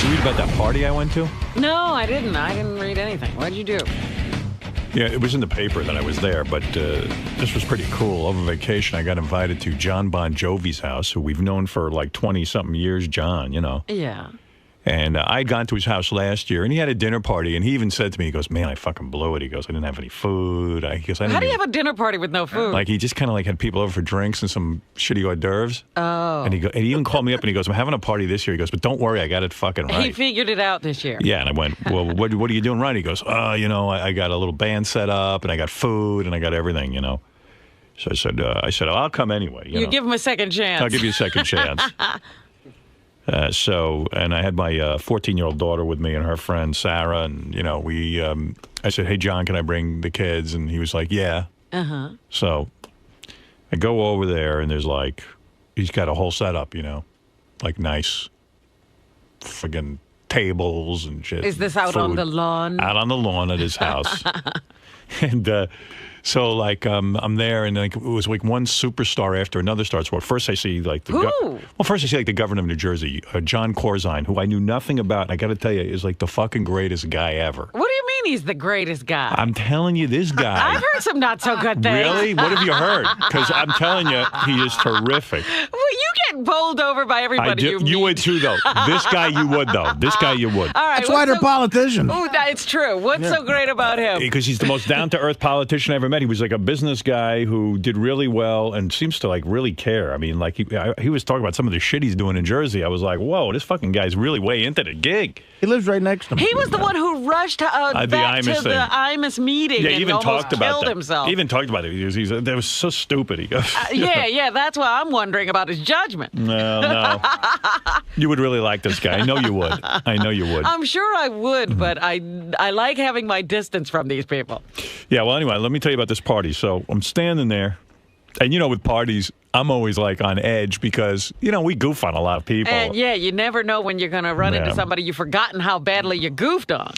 Did you read about that party I went to? No, I didn't. I didn't read anything. What'd you do? Yeah, it was in the paper that I was there, but this was pretty cool. Over vacation, I got invited to John Bon Jovi's house, who we've known for like 20-something years, John, you know. Yeah. And I'd gone to his house last year, and he had a dinner party, and he even said to me, he goes, man, I fucking blew it. He goes, I didn't have any food. He goes, How do you have a dinner party with no food? Like, he just kind of like had people over for drinks and some shitty hors d'oeuvres. Oh. And he even called me up, and he goes, I'm having a party this year. He goes, but don't worry, I got it fucking right. He figured it out this year. Yeah, and I went, well, what are you doing right? He goes, you know, I got a little band set up, and I got food, and I got everything, you know. So I said, oh, I'll come anyway. You know? Give him a second chance. I'll give you a second chance. And I had my 14-year-old daughter with me and her friend Sarah, and you know, I said, "Hey, John, can I bring the kids?" And he was like, "Yeah." So I go over there, and there's like, he's got a whole setup, you know, like nice, friggin' tables and shit. Is this out on the lawn? Out on the lawn at his house, and. So, like, I'm there, and like it was like one superstar after another starts. Well, first I see like the governor of New Jersey, John Corzine, who I knew nothing about. And I got to tell you, is like the fucking greatest guy ever. What do you mean he's the greatest guy? I'm telling you, this guy. I've heard some not so good things. Really? What have you heard? Because I'm telling you, he is terrific. Well, you get bowled over by everybody you meet. You would too, though. This guy you would, though. This guy you would. All right, that's why they're politicians. Oh, it's true. What's so great about him? Because he's the most down-to-earth politician I ever met. He was like a business guy who did really well and seems to like really care. I mean, like he was talking about some of the shit he's doing in Jersey. I was like, whoa, this fucking guy's really way into the gig. He lives right next to me. He was the one who rushed back to the IMUS meeting and almost killed himself. He even talked about it. That was so stupid. He goes, yeah, that's why I'm wondering about his judgment. No. You would really like this guy. I know you would. I'm sure I would, but I like having my distance from these people. Yeah, well, anyway, let me tell you about this party. So I'm standing there, and you know, with parties, I'm always like on edge because, you know, we goof on a lot of people. And yeah, you never know when you're going to run into somebody you've forgotten how badly you goofed on.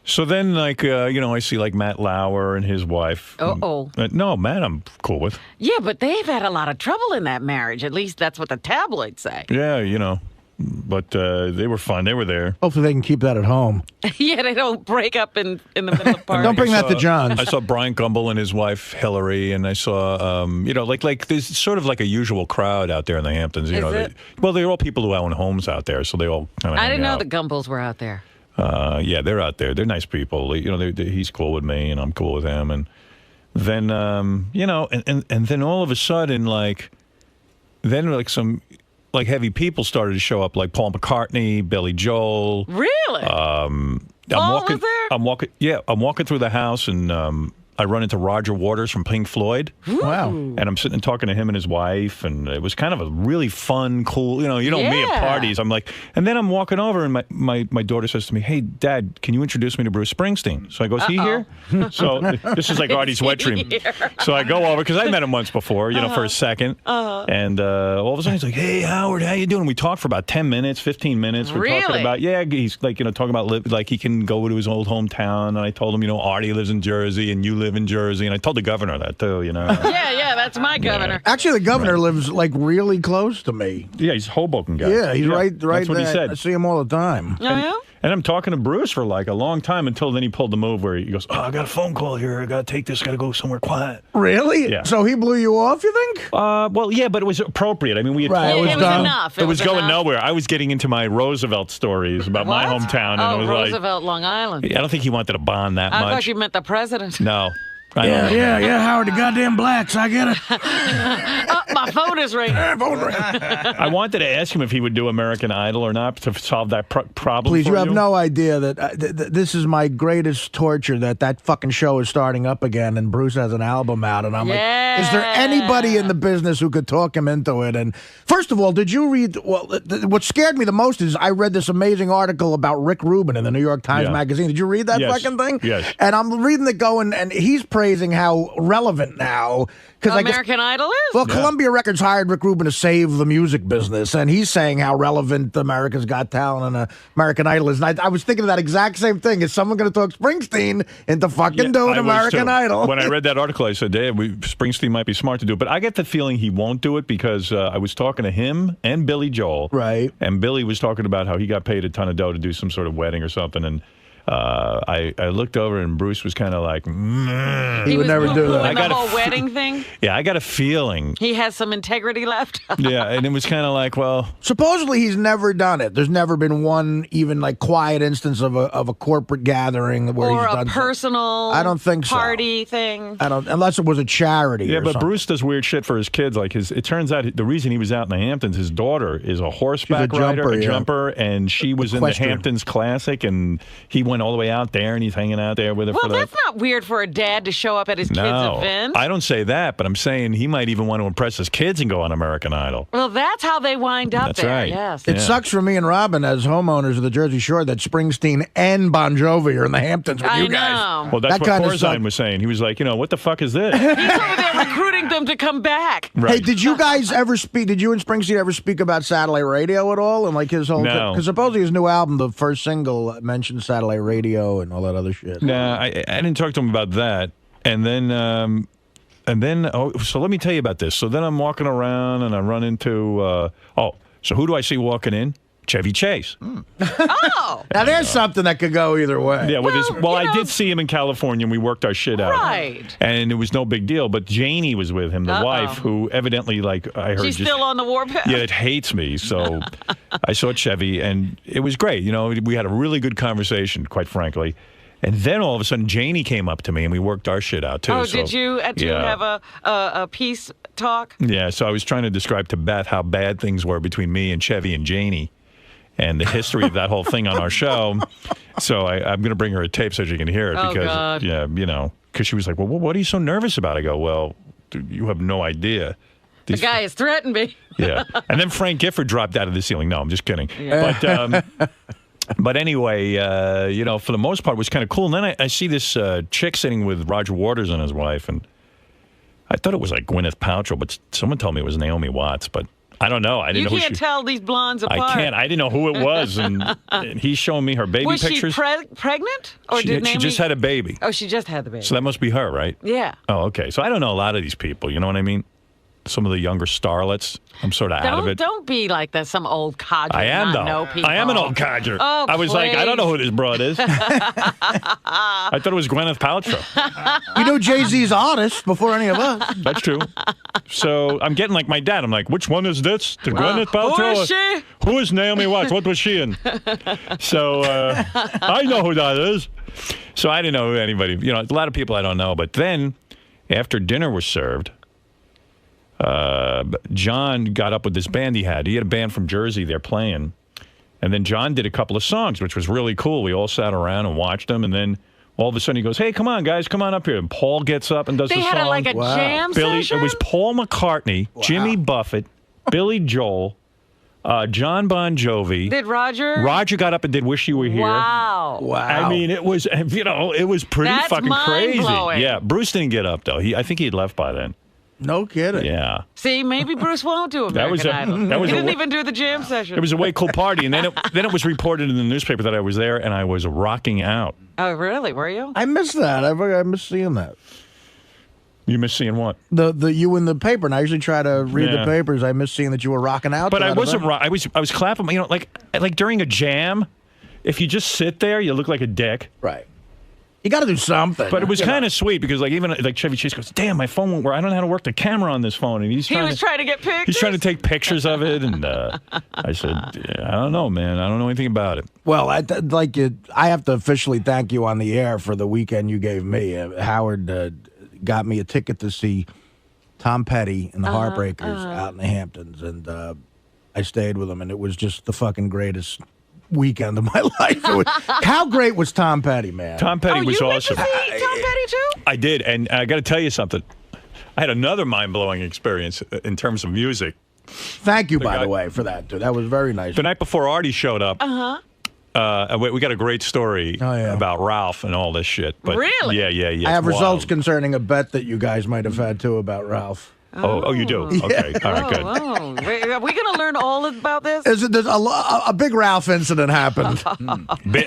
So then, like, you know, I see like Matt Lauer and his wife. No, Matt I'm cool with. Yeah, but they've had a lot of trouble in that marriage. At least that's what the tabloids say. Yeah, you know. But they were fun. They were there. Hopefully they can keep that at home. Yeah, they don't break up in the middle of parties. Don't bring that to John's. I saw Brian Gumbel and his wife Hillary, and I saw, you know, like there's sort of like a usual crowd out there in the Hamptons. You know, they're all people who own homes out there, so they all kind of. I didn't know the Gumbels were out there. Yeah, they're out there. They're nice people. You know, he's cool with me, and I'm cool with him. And then, you know, and then all of a sudden, like, then like some. Like heavy people started to show up, like Paul McCartney, Billy Joel. Really? I'm walking through the house, and I run into Roger Waters from Pink Floyd. Wow. And I'm sitting and talking to him and his wife, and it was kind of a really fun, cool, you know me at parties. I'm like, and then I'm walking over, and my daughter says to me, "Hey, Dad, can you introduce me to Bruce Springsteen?" So I go, "Is he here?" So this is like Artie's wet dream. So I go over, because I met him once before, you know, for a second. And all of a sudden he's like, "Hey, Howard, how you doing?" We talked for about 10 minutes, 15 minutes. We're talking about, he's like, you know, talking about like he can go to his old hometown. And I told him, you know, Artie lives in Jersey and you live in Jersey, and I told the governor that too, you know. Yeah, that's my governor. Actually, the governor lives like really close to me. Yeah, he's a Hoboken guy. Yeah, he's right That's what there. he said. I see him all the time. And I'm talking to Bruce for like a long time until then he pulled the move where he goes, "Oh, I got a phone call here. I got to take this. Got to go somewhere quiet." Really? Yeah. So he blew you off, you think? Well, yeah, but it was appropriate. I mean, we had it was enough. It was going nowhere. I was getting into my Roosevelt stories about my hometown, and it was Roosevelt, Long Island. I don't think he wanted to bond that much. I thought you meant the president. No. Yeah, Howard, the goddamn blacks. I get it. My phone is ringing. I wanted to ask him if he would do American Idol or not to solve that problem. Please, you have no idea that this is my greatest torture, that fucking show is starting up again and Bruce has an album out. And I'm like, is there anybody in the business who could talk him into it? And first of all, did you read, what scared me the most is I read this amazing article about Rick Rubin in the New York Times Magazine. Did you read that fucking thing? Yes. And I'm reading it going, and he's praising paraphrasing how relevant now. American Idol is. Well, Columbia Records hired Rick Rubin to save the music business, and he's saying how relevant America's Got Talent and American Idol is. And I was thinking of that exact same thing. Is someone going to talk Springsteen into fucking doing American Idol? When I read that article, I said, Dave, Springsteen might be smart to do it. But I get the feeling he won't do it because I was talking to him and Billy Joel. Right. And Billy was talking about how he got paid a ton of dough to do some sort of wedding or something. And I looked over and Bruce was kind of like, he would never do that. I got the whole wedding thing. Yeah, I got a feeling he has some integrity left. Yeah, and it was kind of like, well, supposedly he's never done it. There's never been one even like quiet instance of a corporate gathering where or he's done a personal. I don't think so. Party thing. I don't, unless it was a charity. Yeah, or but something. Bruce does weird shit for his kids. Like it turns out the reason he was out in the Hamptons, his daughter is a horseback rider, a jumper, and she was in the Hamptons Classic, and he went all the way out there. And he's hanging out there with her. Well, that's not weird for a dad to show up at his kids' event. I don't say that, but I'm saying he might even want to impress his kids and go on American Idol. Well, that's how they wind up there. Right. Yes. It sucks for me and Robin as homeowners of the Jersey Shore that Springsteen and Bon Jovi are in the Hamptons with you guys. Know. Well, that's what Corzine was saying. He was like, what the fuck is this? He's over there recruiting them to come back. Right. Hey, did you guys ever speak? Did you and Springsteen ever speak about satellite radio at all? And like his whole because supposedly his new album, the first single, mentioned satellite radio and all that other shit. No, I didn't talk to him about that. And then, so let me tell you about this. So then I'm walking around and I run into, so who do I see walking in? Chevy Chase. Oh. Now there's something that could go either way. Yeah, I did see him in California and we worked our shit out. Right. And it was no big deal, but Janie was with him, the wife, who evidently, like, I heard she's still on the warpath. Yeah, it hates me. So I saw Chevy and it was great. We had a really good conversation, quite frankly. And then all of a sudden, Janie came up to me, and we worked our shit out, too. Oh, did you have a peace talk? Yeah, so I was trying to describe to Beth how bad things were between me and Chevy and Janie and the history of that whole thing on our show. So I'm going to bring her a tape so she can hear it. God. Because she was like, well, what are you so nervous about? I go, well, dude, you have no idea. The guy has threatened me. Yeah. And then Frank Gifford dropped out of the ceiling. No, I'm just kidding. Yeah. But anyway, for the most part, it was kind of cool. And then I see this chick sitting with Roger Waters and his wife, and I thought it was like Gwyneth Paltrow, but someone told me it was Naomi Watts. But I don't know. I didn't know. You can't tell these blondes apart. I can't. I didn't know who it was, and he's showing me her baby pictures. Was she pregnant, or she just had a baby? Oh, she just had the baby. So that must be her, right? Yeah. Oh, okay. So I don't know a lot of these people. You know what I mean? Some of the younger starlets. I'm sort of out of it. Don't be like that. Some old codger. I am, though. Know people. I am an old codger. Oh, I was like, I don't know who this broad is. I thought it was Gwyneth Paltrow. You know Jay-Z's artist before any of us. That's true. So I'm getting like my dad. I'm like, which one is this? The Gwyneth Paltrow? Who is she? Who is Naomi Watts? What was she in? So I know who that is. So I didn't know who anybody. A lot of people I don't know. But then after dinner was served, John got up with this band he had. He had a band from Jersey there playing. And then John did a couple of songs, which was really cool. We all sat around and watched them. And then all of a sudden he goes, hey, come on, guys, come on up here. And Paul gets up and does the song. They had like a jam session? It was Paul McCartney, Jimmy Buffett, Billy Joel, John Bon Jovi. Did Roger? Roger got up and did Wish You Were Here. Wow. I mean, it was, it was pretty fucking crazy. Blowing. Yeah, Bruce didn't get up, though. I think he had left by then. No kidding. Yeah. See, maybe Bruce won't do American Idol. He didn't even do the jam session. It was a way cool party, and then it was reported in the newspaper that I was there, and I was rocking out. Oh, really? Were you? I missed that. I missed seeing that. You missed seeing what? The you in the paper, and I usually try to read the papers. I missed seeing that you were rocking out. But I wasn't. I was clapping. Like during a jam, if you just sit there, you look like a dick. Right. You got to do something. But it was kind of sweet because, even Chevy Chase goes, "Damn, my phone won't work. I don't know how to work the camera on this phone." And he was trying to get pictures. He's trying to take pictures of it, and I said, "I don't know, man. I don't know anything about it." Well, I have to officially thank you on the air for the weekend you gave me. Howard got me a ticket to see Tom Petty and the Heartbreakers out in the Hamptons, and I stayed with him, and it was just the fucking greatest weekend of my life. How great was Tom Petty, man? Tom Petty was awesome. You went to see Tom Petty too? I did, and I got to tell you something. I had another mind-blowing experience in terms of music. Thank you, by the way, for that, dude. That was very nice. The night before Artie showed up, we got a great story about Ralph and all this shit. But really? Yeah. I have results concerning a bet that you guys might have had, too, about Ralph. Oh, you do? Okay. All right, good. Are we going to learn all about this? There's a big Ralph incident happened.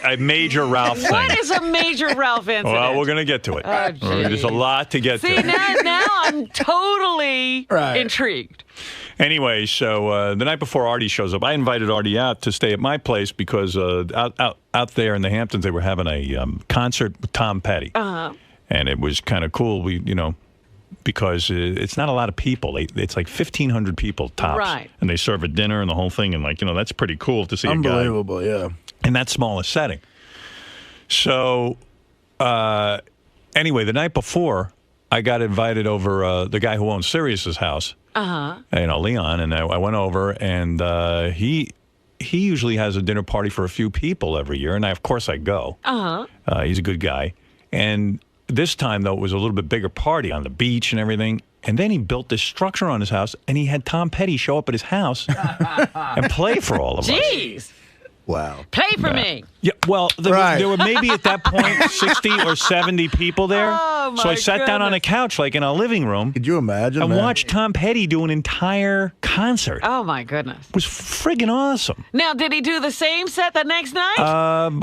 A major Ralph thing. What is a major Ralph incident? Well, we're going to get to it. There's a lot to get to. See, now I'm totally intrigued. Anyway, so the night before Artie shows up, I invited Artie out to stay at my place because out there in the Hamptons, they were having a concert with Tom Petty. And it was kind of cool. Because it's not a lot of people. It's like 1,500 people tops. Right. And they serve a dinner and the whole thing. And, that's pretty cool to see a guy. Unbelievable, yeah. In that smallest setting. So, anyway, the night before, I got invited over the guy who owns Sirius's house. Leon. And I went over, and he usually has a dinner party for a few people every year. And, of course, I go. He's a good guy. And this time, though, it was a little bit bigger party on the beach and everything. And then he built this structure on his house, and he had Tom Petty show up at his house and play for all of us. Jeez. Wow. Play for me. Yeah, well, there were maybe at that point 60 or 70 people there. Oh, my so I sat down on a couch, like in a living room. Could you imagine, and watched Tom Petty do an entire concert. Oh, my goodness. It was friggin' awesome. Now, did he do the same set the next night?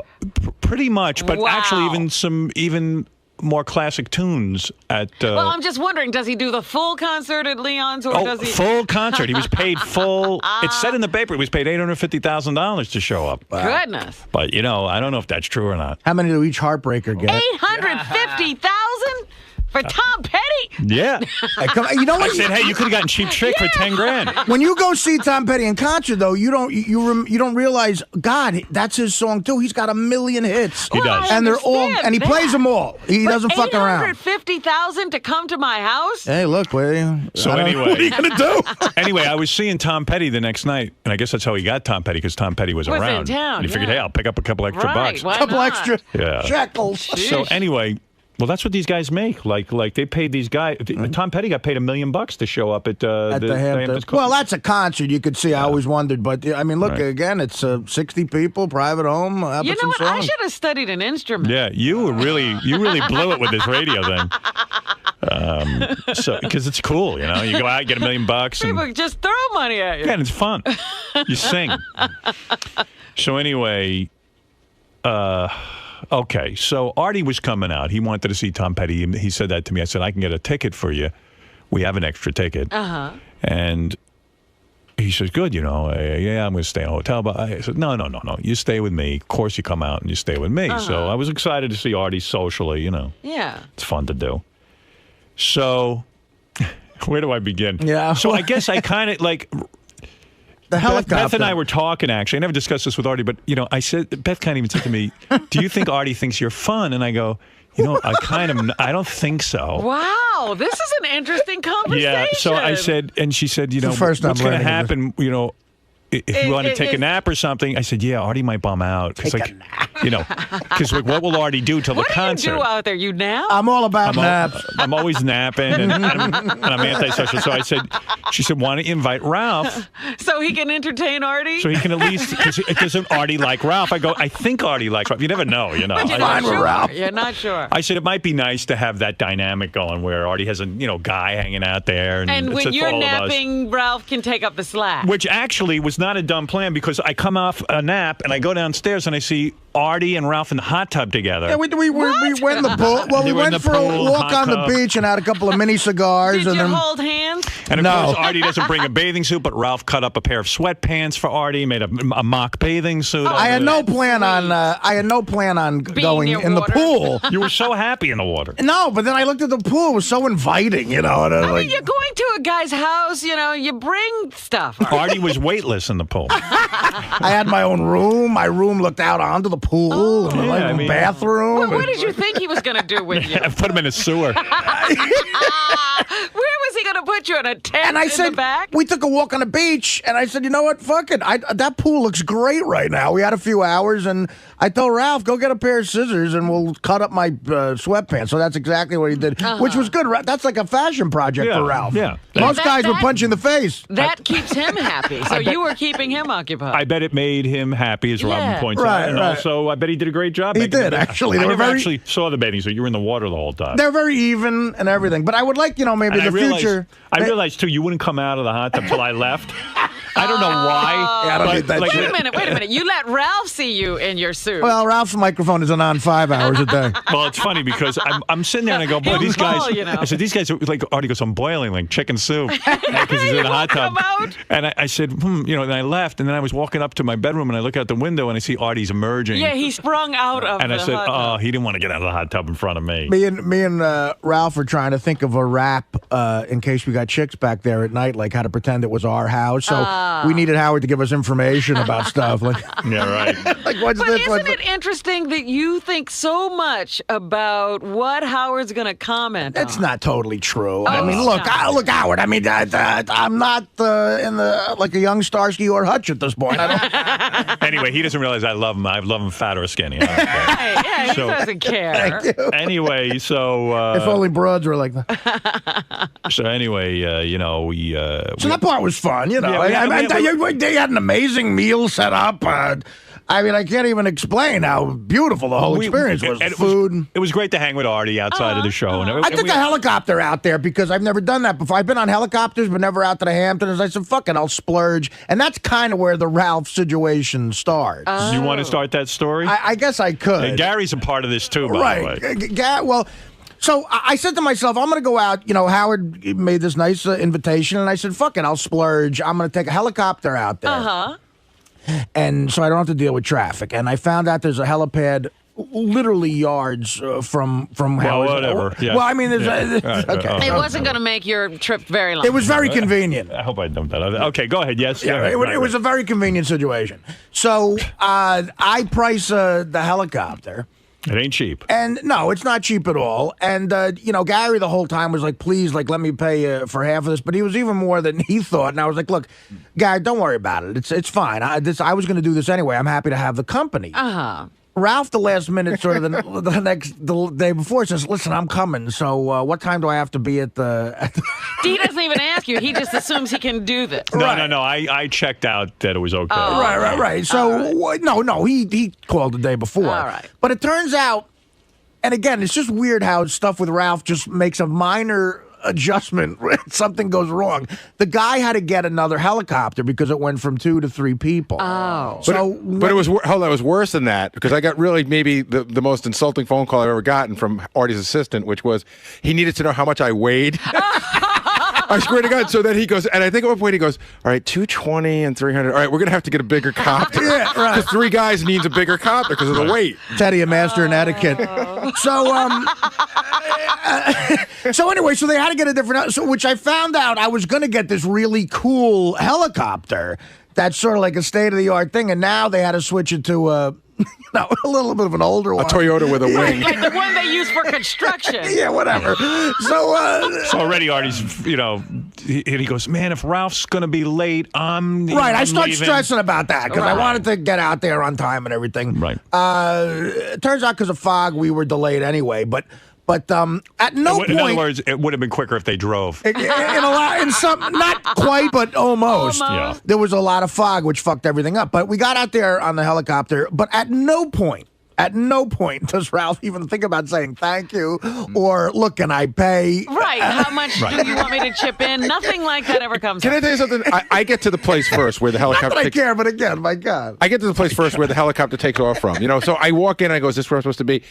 Pretty much, but wow. actually even more classic tunes at... well, I'm just wondering, does he do the full concert at Leon's, or does he... full concert. He was paid full... It said in the paper he was paid $850,000 to show up. Wow. Goodness. But, I don't know if that's true or not. How many do each Heartbreaker get? 850,000 for Tom Petty? Yeah. You know what? I said, hey, you could have gotten Cheap Trick for $10,000. When you go see Tom Petty in concert, though, you don't realize, God, that's his song too. He's got a million hits. He does, and they're all, and he plays them all. He doesn't fuck around. $850,000 to come to my house? Hey, look, so anyway, what are you gonna do? Anyway, I was seeing Tom Petty the next night, and I guess that's how he got Tom Petty, because Tom Petty was around. In town, and he figured, hey, I'll pick up a couple extra bucks. Why couple not? extra shekels. So anyway. Well, that's what these guys make. Like they paid these guys. Tom Petty got paid $1 million to show up at the Hamptons. Well, that's a concert. You could see. I always wondered, but I mean, look again. It's 60 people, private home. You know what? I should have studied an instrument. Yeah, you really blew it with this radio thing. So because it's cool, you go out, get $1 million. People just throw money at you. Yeah, and it's fun. You sing. So anyway. Okay, so Artie was coming out. He wanted to see Tom Petty. He said that to me. I said, I can get a ticket for you. We have an extra ticket. And he says, good, yeah, I'm going to stay in a hotel. But I said, no. You stay with me. Of course you come out and you stay with me. So I was excited to see Artie socially, Yeah. It's fun to do. So where do I begin? Yeah. So I guess I kind of like... The helicopter. Beth and I were talking, actually. I never discussed this with Artie, but, I said, Beth kind of even said to me, do you think Artie thinks you're fun? And I go, I don't think so. Wow, this is an interesting conversation. Yeah, so I said, and she said, what's going to happen, if you want to take a nap or something? I said, yeah, Artie might bum out. Take a nap. Because what will Artie do till the concert? What do you do out there? You nap? I'm all about naps. I'm always napping, and I'm antisocial. So she said, why don't you invite Ralph? So he can entertain Artie? So he can at least, because doesn't Artie like Ralph? I go, I think Artie likes Ralph. You never know, But you're not sure. Ralph. You're not sure. I said, it might be nice to have that dynamic going where Artie has a, guy hanging out there. And when you're napping, Ralph can take up the slack. Which actually was not a dumb plan, because I come off a nap and I go downstairs and I see Artie and Ralph in the hot tub together. Yeah, we went in the pool. Well, we went for a walk on the beach and had a couple of mini cigars. Did you hold hands? And of course, Artie doesn't bring a bathing suit, but Ralph cut up a pair of sweatpants for Artie, made a mock bathing suit. I had no plan on going in the pool. You were so happy in the water. No, but then I looked at the pool. It was so inviting, And I mean, you're going to a guy's house. You bring stuff. Artie was weightless in the pool. I had my own room. My room looked out onto the pool and the bathroom. Well, what did you think he was going to do with you? I put him in a sewer. Where was he going to put you in a tent and I in said, the back? We took a walk on the beach, and I said, you know what? Fuck it. That pool looks great right now. We had a few hours, and I told Ralph, go get a pair of scissors, and we'll cut up my sweatpants. So that's exactly what he did, which was good. That's like a fashion project for Ralph. Yeah. Most guys would punch you in the face. That keeps him happy. So you were keeping him occupied. I bet it made him happy, as Robin points out. And also, I bet he did a great job. He did, actually. I never actually saw the bathing suit. You were in the water the whole time. They're very even and everything. But I would like, maybe in the future. I realized, too, you wouldn't come out of the hot tub until I left. I don't know why. Yeah, I don't need that wait a minute. You let Ralph see you in your suit. Well, Ralph's microphone isn't on 5 hours a day. Well, it's funny because I'm sitting there and I go, boy, these guys. I said, these guys are like, Artie goes, I'm boiling like chicken soup because he's in the hot tub. And I said, and I left, and then I was walking up to my bedroom and I look out the window and I see Artie's emerging. Yeah, he sprung out of and the I said, hot tub. he didn't want to get out of the hot tub in front of me. Me and Ralph were trying to think of a rap in case we got chicks back there at night, like how to pretend it was our house. So we needed Howard to give us information about stuff. Like, yeah, right. Like, what's but this? Isn't it interesting that you think so much about what Howard's going to comment It's on? not totally true. I mean, look, Howard. I mean, I'm not in the like a young Starsky or Hutch at this point. Anyway, he doesn't realize I love him. I love him fat or skinny. I don't care. Yeah, he doesn't care. Thank you. Anyway, so if only broads were like that. So anyway, we. So that part was fun, Yeah, they had an amazing meal set up. I mean, I can't even explain how beautiful the whole experience was. Food. It was great to hang with Artie outside of the show. I took a helicopter out there because I've never done that before. I've been on helicopters, but never out to the Hamptons. I said, fuck it, I'll splurge. And that's kind of where the Ralph situation starts. You want to start that story? I guess I could. And Gary's a part of this, too, by the way. Well... So I said to myself, I'm going to go out. Howard made this nice invitation, and I said, fuck it, I'll splurge. I'm going to take a helicopter out there. And so I don't have to deal with traffic. And I found out there's a helipad literally yards from Howard. Whatever. Yeah. Well, I mean, there's okay. It wasn't going to make your trip very long. It was very convenient. I hope I dumped that. Okay, go ahead. Yes. Yeah, it was a very convenient situation. So I price the helicopter. It ain't cheap. And no, it's not cheap at all. And, Gary the whole time was like, please, let me pay for half of this. But he was even more than he thought. And I was like, look, Gary, don't worry about it. It's fine. I was going to do this anyway. I'm happy to have the company. Ralph, the last minute, sort of the day before, says, listen, I'm coming. So what time do I have to be at the... He doesn't even ask you. He just assumes he can do this. No. I checked out that it was okay. Oh, right. So, no, he called the day before. All right. But it turns out, and again, it's just weird how stuff with Ralph just makes a minor adjustment when something goes wrong. The guy had to get another helicopter because it went from 2 to 3 people. Oh. But it was worse than that because I got really maybe the most insulting phone call I've ever gotten from Artie's assistant, which was he needed to know how much I weighed. I swear to God. So then he goes, and I think at one point he goes, all right, 220 and 300. All right, we're going to have to get a bigger copter. Yeah, right. Because 3 guys needs a bigger copter because of the weight. Teddy, a master in etiquette. So anyway, so they had to get a different, which I found out I was going to get this really cool helicopter that's sort of like a state-of-the-art thing, and now they had to switch it to a little bit of an older one. A Toyota with a wing. Like the one they use for construction. Yeah, whatever. So already Artie's, he goes, man, if Ralph's going to be late, I'm I start leaving. stressing about that because I wanted to get out there on time and everything. Right. It turns out because of fog, we were delayed anyway, but at no point... In other words, it would have been quicker if they drove. In some, not quite, but almost. Yeah. There was a lot of fog, which fucked everything up. But we got out there on the helicopter, but at no point does Ralph even think about saying thank you or, look, can I pay? Right. How much do you want me to chip in? Nothing like that ever comes up. Can I tell you something? I get to the place first where the helicopter Not that I care, but again, my God. I get to the place first where the helicopter takes off from. So I walk in, I go, is this where I'm supposed to be?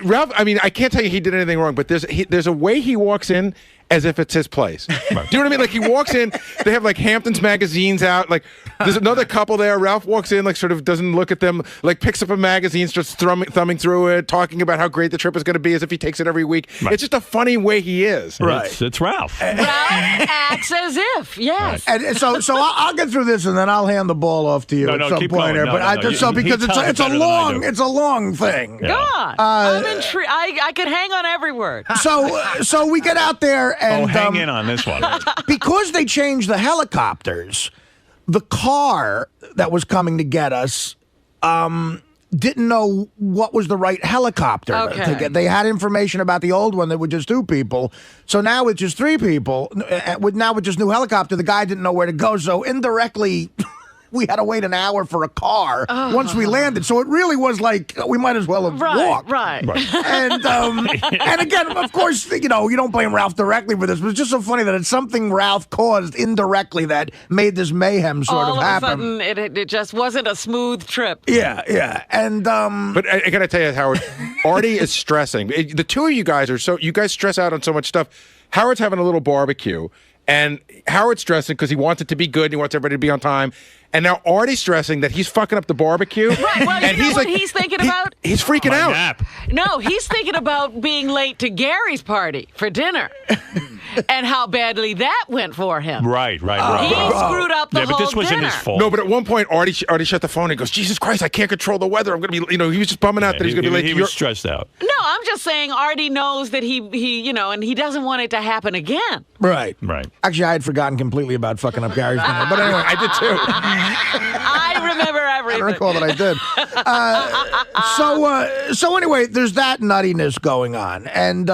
Ralph, I mean, I can't tell you he did anything wrong, but there's a way he walks in as if it's his place. Right. Do you know what I mean? Like, he walks in, they have, like, Hamptons magazines out. Like, there's another couple there. Ralph walks in, like, sort of doesn't look at them, like, picks up a magazine, starts thumbing through it, talking about how great the trip is going to be as if he takes it every week. Right. It's just a funny way he is. Right. It's Ralph. Ralph acts as if, yes. Right. And so I'll get through this, and then I'll hand the ball off to you at some point here. Because it's a long thing. Yeah. Go on. I'm intrigued. I could hang on every word. So we get out there, And, hang in on this one. because they changed the helicopters, the car that was coming to get us didn't know what was the right helicopter to get. They had information about the old one that was just 2 people. So now with just 3 people, with just new helicopter, the guy didn't know where to go. So indirectly, we had to wait an hour for a car once we landed. So it really was like we might as well have walked. Right. And and again, of course, you don't blame Ralph directly for this, but it's just so funny that it's something Ralph caused indirectly that made this mayhem sort of happen. All of a sudden, it just wasn't a smooth trip. Yeah. And but I got to tell you, Howard, Artie is stressing. The 2 of you guys you guys stress out on so much stuff. Howard's having a little barbecue, and Howard's stressing because he wants it to be good and he wants everybody to be on time. And now Artie's stressing that he's fucking up the barbecue. Right, well, and you know what he's thinking about? He's freaking out. Nap. No, he's thinking about being late to Gary's party for dinner and how badly that went for him. Right. He screwed up the whole but this wasn't dinner. his fault. No, but at one point, Artie shut the phone and goes, Jesus Christ, I can't control the weather. I'm going to be, he was just bumming out that he's going to be late. He was stressed out. No, I'm just saying Artie knows that he and he doesn't want it to happen again. Right. Actually, I had forgotten completely about fucking up Gary's dinner. But anyway, I did too. I remember everything. I recall that I did. So anyway, there's that nuttiness going on, and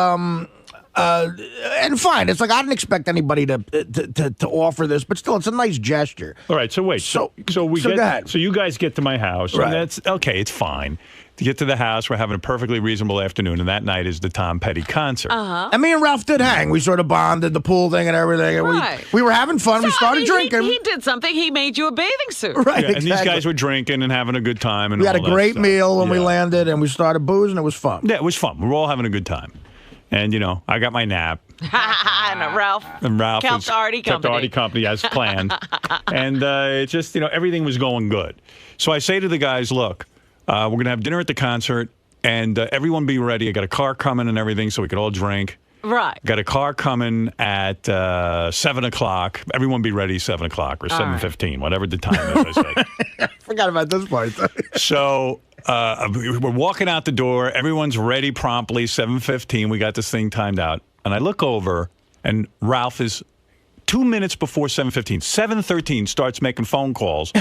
fine. It's like I didn't expect anybody to offer this, but still, it's a nice gesture. All right. So wait. So you guys get to my house, right. and that's okay. It's fine. To get to the house, we're having a perfectly reasonable afternoon, and that night is the Tom Petty concert. And me and Ralph did hang. We sort of bonded, the pool thing and everything. And we were having fun. We started drinking. He did something. He made you a bathing suit. Right, yeah, and these guys were drinking and having a good time. And we had a great stuff. meal when we landed, and we started boozing. It was fun. Yeah, it was fun. We were all having a good time. And, I got my nap. And Ralph kept Artie company as planned. And it just, everything was going good. So I say to the guys, look, we're going to have dinner at the concert, and everyone be ready. I got a car coming and everything so we could all drink. Right. Got a car coming at 7 o'clock. Everyone be ready 7 o'clock or 7:15, whatever the time is, I said. Forgot about this part. So we're walking out the door. Everyone's ready promptly, 7:15. We got this thing timed out. And I look over, and Ralph is 2 minutes before 7:15. 7:13 starts making phone calls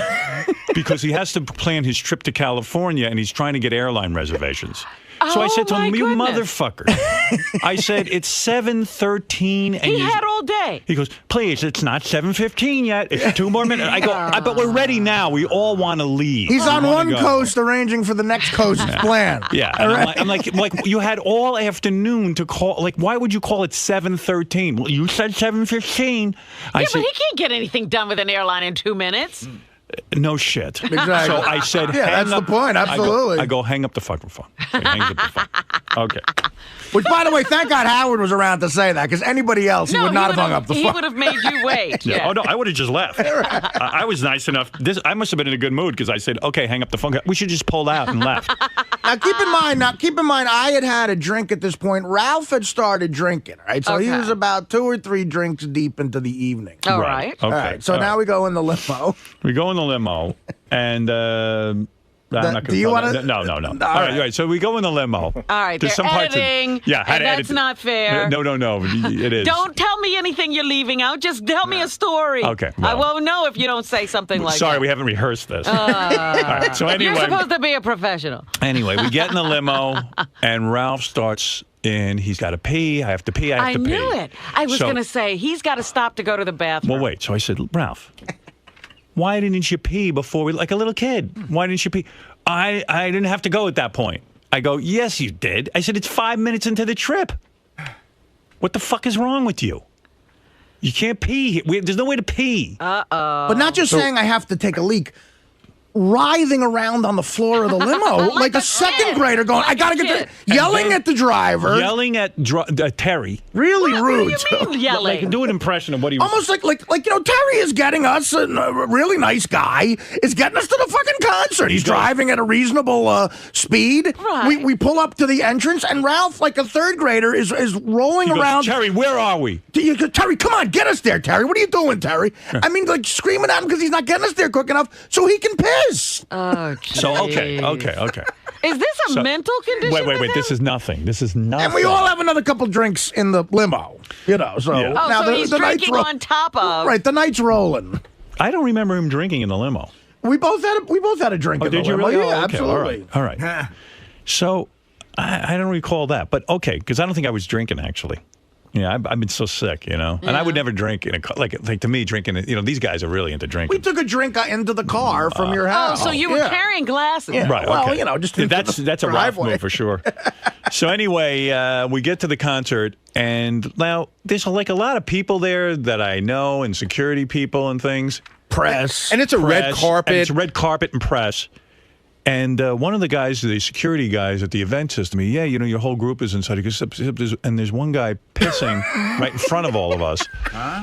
because he has to plan his trip to California, and he's trying to get airline reservations. So I said to him, you motherfucker. I said, it's 7:13. And he had all day. He goes, please, it's not 7:15 yet. It's 2 more minutes. I go, but we're ready now. We all want to leave. He's on one coast arranging for the next coast's plan. Yeah. And I'm like, you had all afternoon to call. Like, why would you call it 7:13? Well, you said 7:15. But he can't get anything done with an airline in 2 minutes. No shit. Exactly. So I said, that's the point. Absolutely. I go hang up the fucking phone. He hangs up the phone. Okay. Which, by the way, thank God Howard was around to say that, because anybody else would not have hung up the phone. He would have made you wait. Yeah. Oh, no, I would have just left. I was nice enough. I must have been in a good mood because I said, okay, hang up the phone. We should just pull out and left. Now, keep in mind, I had a drink at this point. Ralph had started drinking, right? So he was about 2 or 3 drinks deep into the evening. All right. Okay. All right. So now we go in the limo. We go in the limo, and I'm not do you want to? No. All right. So we go in the limo. All right. There's They're editing. And that's not fair. No. It is. Don't tell me anything you're leaving out. Just tell me a story. Okay. I won't know if you don't say something like that. Sorry, we haven't rehearsed this. All right. So anyway, you're supposed to be a professional. Anyway, we get in the limo, and Ralph starts. And he's got to pee. I have to pee. I knew it. I was going to say, he's got to stop to go to the bathroom. Well, wait. So I said, Ralph, why didn't you pee before like a little kid? Why didn't you pee? I didn't have to go at that point. I go, yes, you did. I said, it's 5 minutes into the trip. What the fuck is wrong with you? You can't pee. There's no way to pee. Uh-oh. But not just saying I have to take a leak. Writhing around on the floor of the limo like a second grader going, I gotta get there. Yelling at the driver. Yelling at Terry. Really rude. What do you mean yelling? Like, do an impression of what he was. Almost like Terry is getting us, a really nice guy, is getting us to the fucking concert. He's driving at a reasonable speed. Right. We pull up to the entrance, and Ralph, like a third grader, is rolling around. Terry, where are we? Terry, come on, get us there, Terry. What are you doing, Terry? I mean, like screaming at him because he's not getting us there quick enough so he can piss. Oh, geez. So, okay. Is this a mental condition? Wait. This is nothing. This is nothing. And we all have another couple drinks in the limo, So Oh, now so he's drinking on top of. Right, the night's rolling. I don't remember him drinking in the limo. We both had a drink in the did you limo. really? Yeah, Oh, okay. absolutely. All right. So I don't recall that, but okay, because I don't think I was drinking actually. Yeah, I've been so sick, And I would never drink in a car. Like to me, drinking. These guys are really into drinking. We took a drink into the car from your house. Oh, so you were carrying glasses. Yeah. Right. Well, okay. just that's a Ralph move for sure. So anyway, we get to the concert, and now there's like a lot of people there that I know, and security people and things. Press. And it's a red carpet. And it's red carpet and press. And one of the guys, the security guys at the event says to me, yeah, your whole group is inside. He goes, and there's one guy pissing right in front of all of us.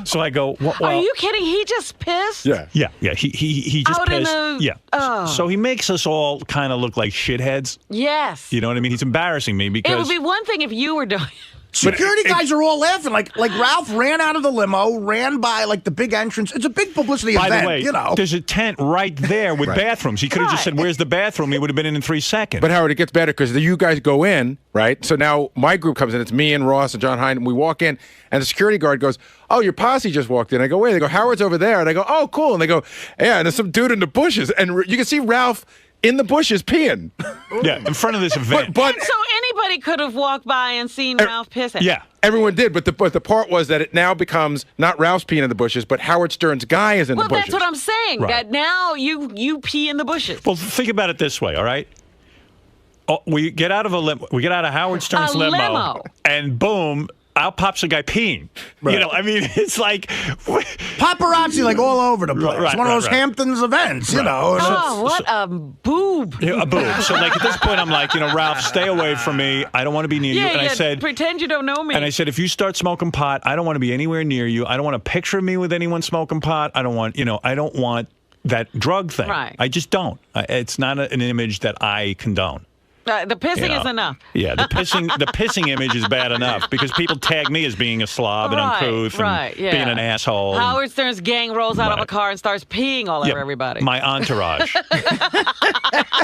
So I go, well, are you kidding? He just pissed? Yeah. He just Out pissed. in the- Yeah. Oh. So he makes us all kind of look like shitheads. Yes. You know what I mean? He's embarrassing me because... It would be one thing if you were doing Security guys are all laughing. Like Ralph ran out of the limo, ran by like the big entrance. It's a big publicity By event, the way, there's a tent right there with bathrooms. He could have just said, where's the bathroom? He would have been in 3 seconds. But Howard, it gets better because you guys go in, right? So now my group comes in. It's me and Ross and John Hine. And we walk in, and the security guard goes, oh, your posse just walked in. I go, wait. They go, Howard's over there. And I go, oh, cool. And they go, yeah, and there's some dude in the bushes. And you can see Ralph in the bushes peeing. Yeah, in front of this event. But So anybody could have walked by and seen Ralph pissing. Yeah. everyone did. But the part was that it now becomes not Ralph's peeing in the bushes, but Howard Stern's guy is in the bushes. Well, that's what I'm saying. Right. That now you pee in the bushes. Well, think about it this way, all right? Oh, we get out of Howard Stern's limo. and boom, out pops a guy peeing. Right. You know, I mean, it's like Paparazzi like all over the place. Right, One of those right. Hamptons events, you know. Oh, what a boob. Yeah, a boob. So, like, at this point, I'm like, Ralph, stay away from me. I don't want to be near you. And I said, pretend you don't know me. and I said, if you start smoking pot, I don't want to be anywhere near you. I don't want a picture of me with anyone smoking pot. I don't want that drug thing. Right. I just don't. It's not an image that I condone. The pissing is enough. Yeah, the pissing image is bad enough because people tag me as being a slob and uncouth and being an asshole. Howard Stern's gang rolls out of a car and starts peeing all over everybody. My entourage.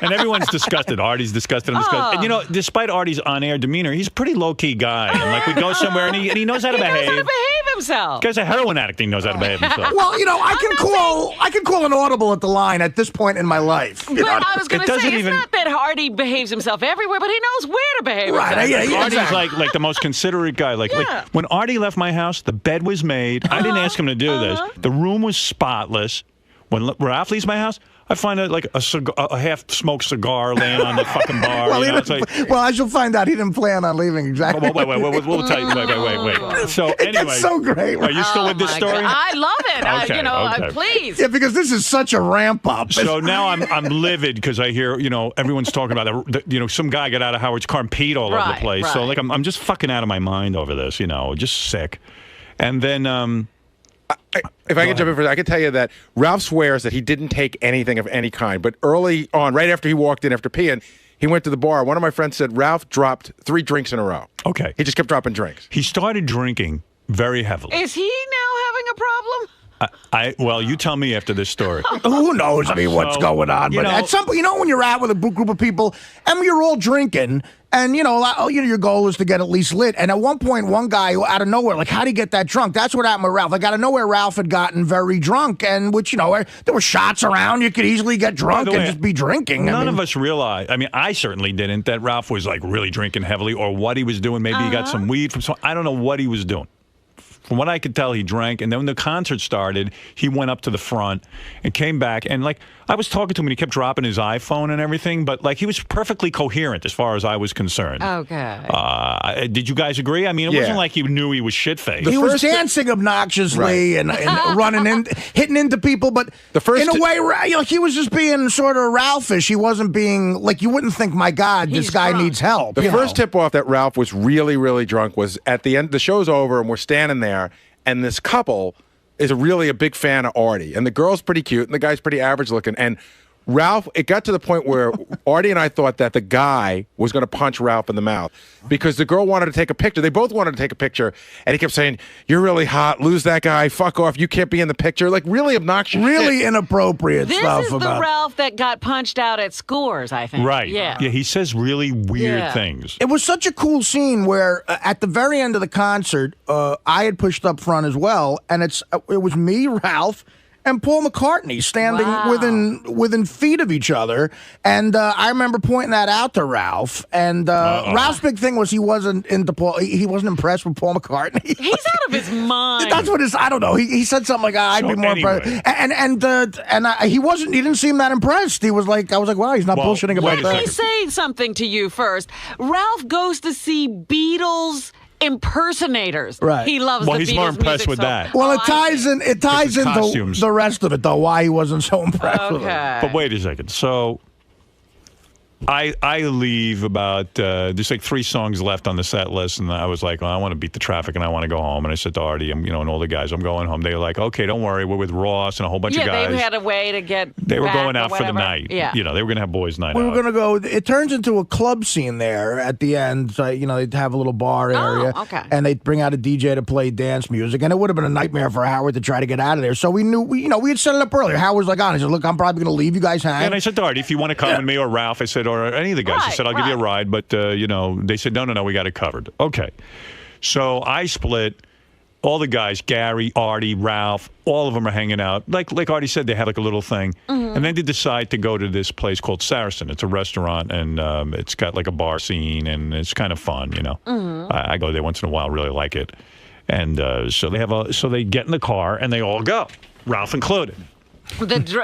And everyone's disgusted. Artie's disgusted. I'm disgusted. And despite Artie's on-air demeanor, he's a pretty low-key guy. And like we go somewhere and he knows how to behave. He knows how to behave himself. Guy's a heroin addict. He knows how to behave himself. Well, I can call an audible at the line at this point in my life. But I was going to say, it's not that Artie behaves himself everywhere, but he knows where to behave himself. Right, yeah, Artie's like the most considerate guy. Like when Artie left my house, the bed was made. I didn't ask him to do this. The room was spotless. When Ralph leaves my house, I find a half-smoked cigar laying on the fucking bar. Well, as you'll find out, he didn't plan on leaving exactly. Wait. We'll tell you. Wait. So anyway, That's so great. Are you still with this story? God. I love it. Okay. Please. Yeah, because this is such a ramp up. So now I'm livid because I hear everyone's talking about some guy got out of Howard's car and peed all over the place. Right. So like I'm just fucking out of my mind over this. Just sick. And then if I can jump in for that, I can tell you that Ralph swears that he didn't take anything of any kind. But early on, right after he walked in after peeing, he went to the bar. One of my friends said Ralph dropped 3 drinks in a row. Okay. He just kept dropping drinks. He started drinking very heavily. Is he now having a problem? Well, you tell me after this story. Who knows? What's going on? But at some point, when you're out with a group of people and you're all drinking, and your goal is to get at least lit. And at one point, one guy out of nowhere, like, how'd he get that drunk? That's what happened with Ralph. Like, out of nowhere, Ralph had gotten very drunk, and there were shots around. You could easily get drunk and just be drinking. None of us realized. I certainly didn't. That Ralph was like really drinking heavily, or what he was doing. Maybe he got some weed from I don't know what he was doing. From what I could tell, he drank, and then when the concert started, he went up to the front and came back, and I was talking to him, and he kept dropping his iPhone and everything, but he was perfectly coherent as far as I was concerned. Okay. Did you guys agree? It wasn't like he knew he was shit-faced. He was dancing obnoxiously and running hitting into people, but in a way, he was just being sort of Ralphish. He wasn't being you wouldn't think, my God, this guy needs help. The first tip-off that Ralph was really, really drunk was at the end. The show's over, and we're standing there, and this couple is really a big fan of Artie, and the girl's pretty cute, and the guy's pretty average looking, and Ralph, it got to the point where Artie and I thought that the guy was going to punch Ralph in the mouth because the girl wanted to take a picture. They both wanted to take a picture, and he kept saying, "You're really hot. Lose that guy. Fuck off. You can't be in the picture." Like really obnoxious, really shit. inappropriate stuff. This is the Ralph that got punched out at Scores, I think. Right. Yeah. Yeah. He says really weird things. It was such a cool scene where at the very end of the concert, I had pushed up front as well, and it was me, Ralph, and Paul McCartney standing within feet of each other. And I remember pointing that out to Ralph. And Ralph's big thing was he wasn't into Paul. He wasn't impressed with Paul McCartney. He's out of his mind. That's what I don't know. He said something like, I'd be more impressed. And he wasn't. He didn't seem that impressed. He was like, I was like, wow, he's not bullshitting about that. Let me say something to you first. Ralph goes to see Beatles impersonators. Right. He loves the Beatles. Well, he's more impressed with that. Well, it ties into the rest of it, though, why he wasn't so impressed with it. But wait a second. So I leave about, there's like 3 songs left on the set list, and I was like, I want to beat the traffic, and I want to go home. And I said to Artie, and all the guys, I'm going home. They were like, okay, don't worry, we're with Ross and a whole bunch of guys. Yeah, they had a way to get They were back going out or for the whatever. night. Yeah. They were going to have boys' night We out. were going to go, it turns into a club scene there at the end. So, they'd have a little bar area. Okay. And they'd bring out a DJ to play dance music. And it would have been a nightmare for Howard to try to get out of there. So we knew, we had set it up earlier. Howard was like, he said, look, I'm probably going to leave you guys hang. And I said to Artie, if you want to come with me or Ralph, I said, or any of the guys, I said, I'll give you a ride. But, they said, no, we got it covered. Okay. So I split all the guys, Gary, Artie, Ralph, all of them are hanging out. Like Artie said, they had like a little thing. Mm-hmm. And then they decide to go to this place called Saracen. It's a restaurant, and it's got like a bar scene, and it's kind of fun, Mm-hmm. I go there once in a while, really like it. And so they get in the car, and they all go, Ralph included.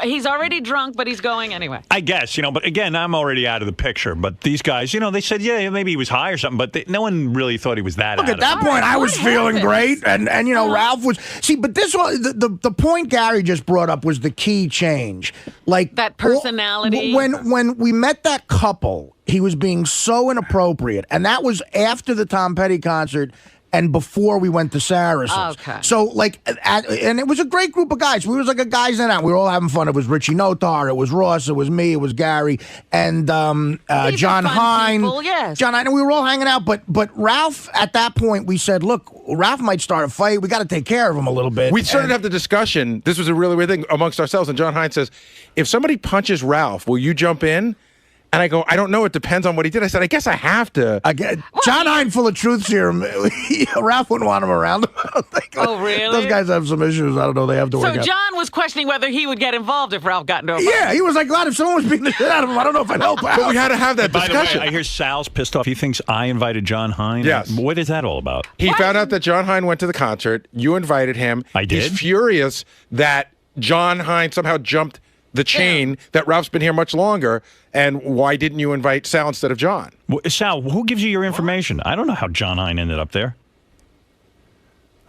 He's already drunk, but he's going anyway. I guess, but again, I'm already out of the picture. But these guys, they said, yeah, maybe he was high or something, but no one really thought he was that Look, at that point, I was feeling great, and Ralph was... See, but this one, the point Gary just brought up was the key change. Like that personality. When we met that couple, he was being so inappropriate, and that was after the Tom Petty concert and before we went to Saracens. Okay. So, and it was a great group of guys. We was like a guys in out. We were all having fun. It was Richie Notar, it was Ross, it was me, it was Gary, and John Hine. Yes. John Hine, and we were all hanging out. But Ralph, at that point, we said, look, Ralph might start a fight. We got to take care of him a little bit. We started to have the discussion. This was a really weird thing amongst ourselves. And John Hine says, if somebody punches Ralph, will you jump in? And I go, I don't know. It depends on what he did. I said, I guess I have to. John Hine, full of truth serum. Ralph wouldn't want him around him. I don't think. Oh, really? Those guys have some issues. I don't know. They have to work out. So John was questioning whether he would get involved if Ralph got into a fight. Yeah, he was like, God, if someone was beating the shit out of him, I don't know if I'd help out. But we had to have that discussion. By the way, I hear Sal's pissed off. He thinks I invited John Hine. Yes. What is that all about? He found out that John Hine went to the concert. You invited him. I did? He's furious that John Hine somehow jumped the chain that Ralph's been here much longer. And why didn't you invite Sal instead of John? Well, Sal, who gives you your information? I don't know how John Hine ended up there.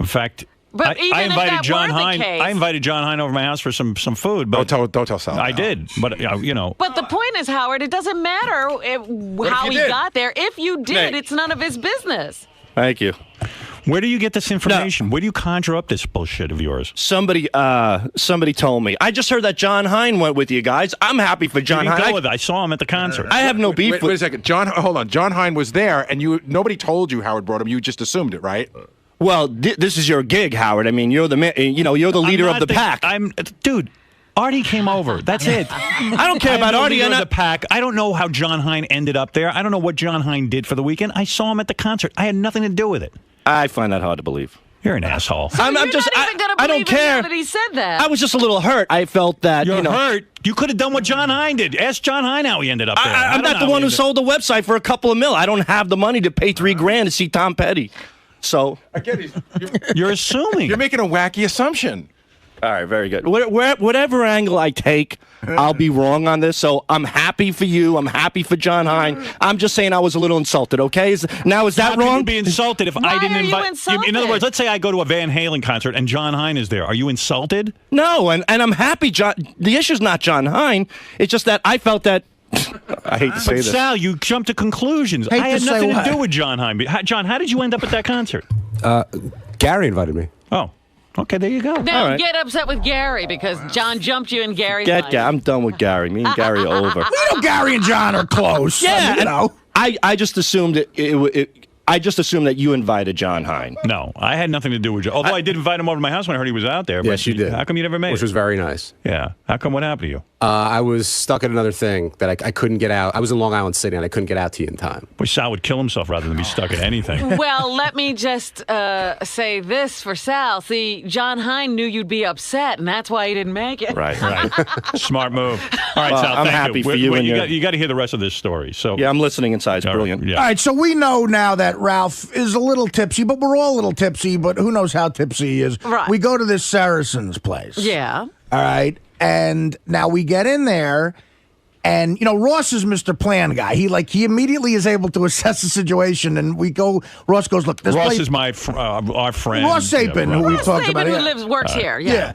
In fact, But I invited John Hine. I invited John Hine over my house for some food. But don't tell Sal. I did, but But the point is, Howard, it doesn't matter how he got there. If you did, it's none of his business. Thank you. Where do you get this information? Where do you conjure up this bullshit of yours? Somebody told me. I just heard that John Hine went with you guys. I'm happy for John Hine. I saw him at the concert. I have no beef. Wait a second. Hold on. John Hine was there, and nobody told you Howard brought him. You just assumed it, right? Well, this is your gig, Howard. I mean, you're the man. You're the leader of the pack. Dude. Artie came over. That's it. I don't care about Artie. The pack. I don't know how John Hine ended up there. I don't know what John Hine did for the weekend. I saw him at the concert. I had nothing to do with it. I find that hard to believe. You're an asshole. So I'm just. I don't care that he said that. I was just a little hurt. I felt that you're hurt. You could have done what John Hine did. Ask John Hine how he ended up there. I'm not the one who sold the website for a couple of mil. I don't have the money to pay $3,000 to see Tom Petty. So again, you're assuming. You're making a wacky assumption. All right, very good. Whatever angle I take, I'll be wrong on this. So I'm happy for you. I'm happy for John Hine. I'm just saying I was a little insulted, okay? Now, is that wrong? How could you be insulted if I didn't invite... Insulted? In other words, let's say I go to a Van Halen concert and John Hine is there. Are you insulted? No, and I'm happy. The issue's not John Hine. It's just that I felt that... I hate to say this. Sal, you jumped to conclusions. I had nothing to do with John Hine. John, how did you end up at that concert? Gary invited me. Oh. Okay, there you go. Now All right. get upset with Gary because John jumped you in Gary's life. I'm done with Gary. Me and Gary are over. Gary and John are close. Yeah, you know. I just assumed I just assumed that you invited John Hein. No, I had nothing to do with you. Although I did invite him over to my house when I heard he was out there. Yes, you did. How come you never made Which it? was very nice. Yeah. How come? What happened to you? I was stuck at another thing that I couldn't get out. I was in Long Island City, and I couldn't get out to you in time. Wish Sal would kill himself rather than be stuck at anything. Well, let me just say this for Sal. See, John Hein knew you'd be upset, and that's why he didn't make it. Right. Smart move. All right, Well, Sal, I'm thank happy you. for you and You got to hear the rest of this story. So Yeah, I'm listening inside. It's brilliant. Yeah. All right, so we know now that Ralph is a little tipsy, but we're all a little tipsy, but who knows how tipsy he is. Right. We go to this Saracen's place. Yeah. All right. And now we get in there, and, Ross is Mr. Plan guy. He immediately is able to assess the situation, and Ross goes, look, this Ross place... is our friend. Ross Sapin, who we've talked about. Who works here. Yeah.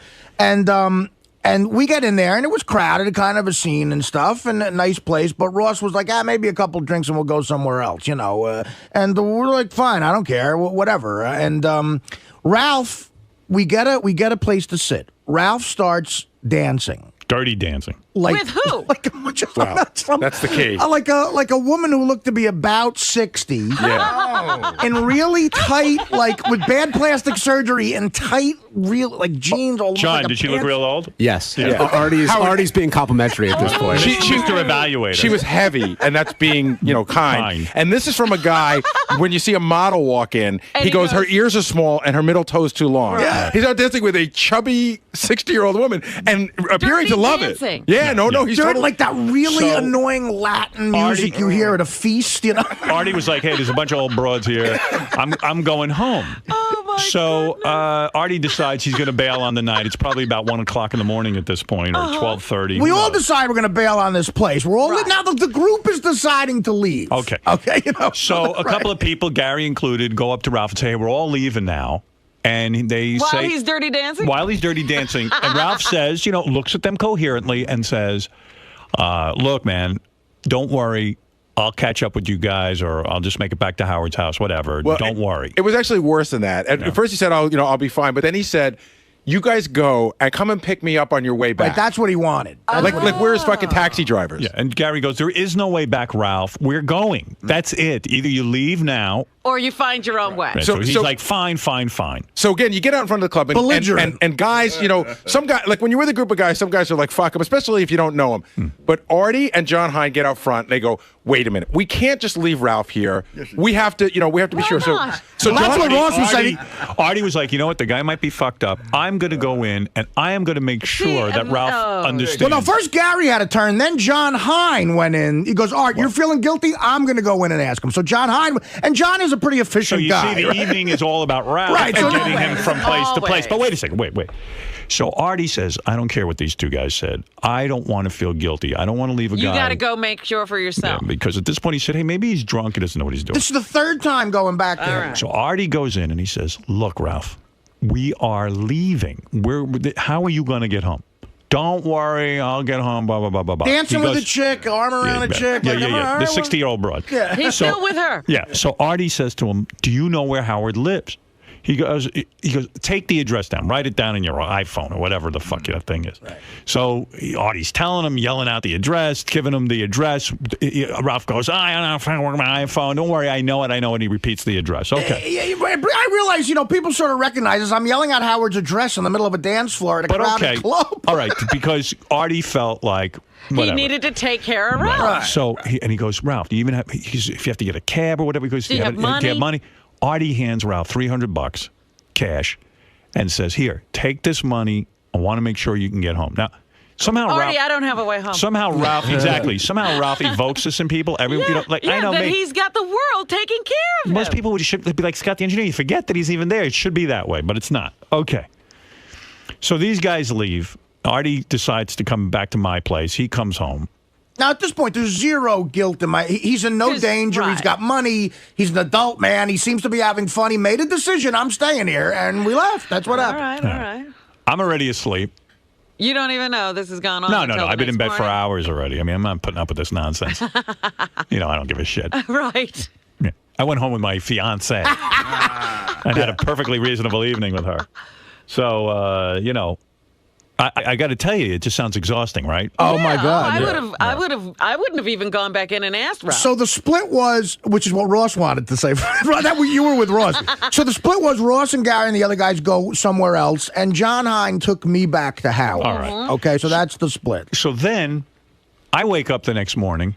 And we get in there, and it was crowded, kind of a scene and stuff, and a nice place. But Ross was like, maybe a couple drinks and we'll go somewhere else, and we're like, fine, I don't care, whatever. And Ralph, we get a place to sit. Ralph starts dancing. Dirty dancing. With who? Like a bunch of, That's the key. like a woman who looked to be about 60. Yeah. And really tight, like with bad plastic surgery and tight, real like jeans. All John, like a did she look pants. real old? Yes. Yeah. Artie's being complimentary at this point. She Mr. Evaluator. She was heavy, and that's being, kind. And this is from a guy, when you see a model walk in, And he he goes, goes- her ears are small and her middle toe's too long. Yeah. He's out dancing with a chubby 60-year-old woman and appearing to love dancing. it. Yeah, no, he's During, totally... like that really So- annoying Latin music you hear at a feast, Artie was like, hey, there's a bunch of old broads here. I'm going home. Oh, my So Artie decides he's going to bail on the night. It's probably about 1 o'clock in the morning at this point, or 12:30. We all decide we're going to bail on this place. We're all now the group is deciding to leave. Okay. Okay. So a couple of people, Gary included, go up to Ralph and say, hey, we're all leaving now. And they While say... he's dirty dancing? While he's dirty dancing. And Ralph says, looks at them coherently and says, look, man, don't worry. I'll catch up with you guys, or I'll just make it back to Howard's house, whatever. Well, don't worry. It was actually worse than that. At first he said, I'll be fine. But then he said, you guys go and come and pick me up on your way back. Right, that's what he wanted. like we're his fucking taxi drivers. Yeah, and Gary goes, there is no way back, Ralph. We're going. That's it. Either you leave now. Or you find your own way. Right, so he's like, fine. So again, you get out in front of the club, and guys, some guy, like when you're with a group of guys, some guys are like, fuck him, especially if you don't know him. But Artie and John Hein get out front, and they go, wait a minute, we can't just leave Ralph here. We have to, we have to be sure. not? So That's John, what Ross was saying. Artie was like, you know what? The guy might be fucked up. I'm going to go in, and I am going to make sure that Ralph understands. Well, no, first Gary had a turn, then John Hein went in. He goes, Art, you're feeling guilty? I'm going to go in and ask him. So John Hein, and John is a pretty efficient So you guy. see, the evening is all about Ralph Right, and so getting him from place to place. Always. But wait a second, wait. So Artie says, I don't care what these two guys said. I don't want to feel guilty. I don't want to leave a You guy. got to go make sure for yourself. Because at this point he said, hey, maybe he's drunk and doesn't know what he's doing. This is the third time going back there. right. So Artie goes in and he says, look, Ralph, we are leaving. How are you going to get home? Don't worry, I'll get home, blah, blah, blah, blah, blah. Dancing He with goes- a chick, arm around a chick. Yeah, like, yeah. The 60-year-old broad. Yeah. He's So- still with her. Yeah. So Artie says to him, do you know where Howard lives? He goes, take the address down. Write it down in your iPhone or whatever the fuck that thing is. Right. So Artie's telling him, yelling out the address, giving him the address. Ralph goes, I don't know if I work my iPhone. Don't worry, I know it. And he repeats the address. Okay. Yeah, I realize, people sort of recognize this. I'm yelling out Howard's address in the middle of a dance floor at a crowded club. All right, because Artie felt like whatever. He needed to take care of Ralph. Right. So he goes, Ralph, do you even have? If you have to get a cab or whatever, he goes, Do you have do you have money? money? Artie hands Ralph $300 cash and says, here, take this money. I want to make sure you can get home. Now, somehow Artie, Ralph, I don't have a way home. somehow Ralph evokes this in people. I know that me. he's got the world taking care of Most him. people should be like Scott the engineer. You forget that he's even there. It should be that way, but it's not. Okay. So these guys leave. Artie decides to come back to my place. He comes home. Now, at this point, there's zero guilt in he's in no danger. Right. He's got money. He's an adult man. He seems to be having fun. He made a decision. I'm staying here. And we left. That's what happened. All right. I'm already asleep. You don't even know this has gone on. No. until the I've been in next bed for morning. hours already. I mean, I'm not putting up with this nonsense. I don't give a shit. Right. Yeah. I went home with my fiance and had a perfectly reasonable evening with her. So, you know, I got to tell you, it just sounds exhausting, right? Oh my God! I wouldn't have even gone back in and asked Ralph. So the split was, which is what Ross wanted to say. That you were with Ross. So the split was Ross and Gary and the other guys go somewhere else, and John Hein took me back to Howard. All right. Okay, so that's the split. So then, I wake up the next morning,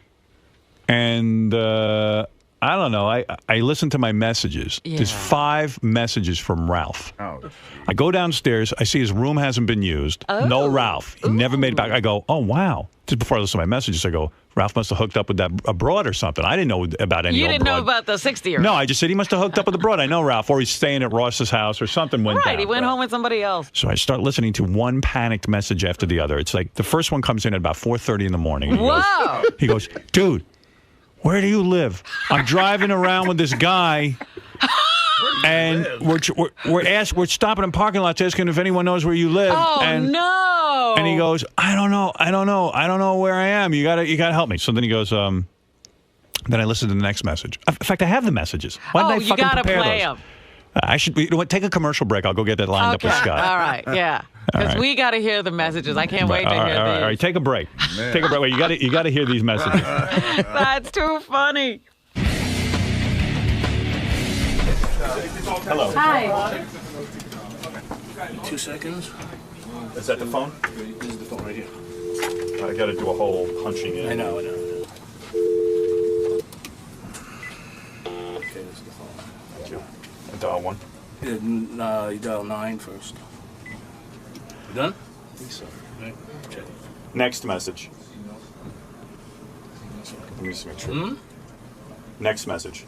and I don't know. I listen to my messages. Yeah. There's 5 messages from Ralph. Oh. I go downstairs. I see his room hasn't been used. Oh. No Ralph. He never made it back. I go, oh, wow. Just before I listen to my messages, I go, Ralph must have hooked up with a broad or something. I didn't know about any You old didn't know broad. about the 60-year-old. No, I just said he must have hooked up with a broad. I know Ralph, or he's staying at Ross's house or something went down. Right, he went home with somebody else. So I start listening to one panicked message after the other. It's like the first one comes in at about 4:30 in the morning. And he goes, dude, where do you live? I'm driving around with this guy, and we're stopping in parking lots asking if anyone knows where you live. Oh, and, no. And he goes, I don't know where I am. You gotta help me. So then he goes, then I listen to the next message. In fact, I have the messages. Why didn't I fucking prepare those? Them. I should. You know what? Take a commercial break. I'll go get that lined up with Scott. All right. Yeah. Because we got to hear the messages. I can't wait to hear these. All right. Take a break. Take a break. Wait, you got to hear these messages. That's too funny. Hello. Hi. 2 seconds. Is that the phone? This is the phone right here. I got to do a whole punching in. I know. Okay, this is the phone. Thank you. Dial 1. Yeah, you dial 9 first. You done? I think so. Right. Check. Next message. Let me just make sure. Next message.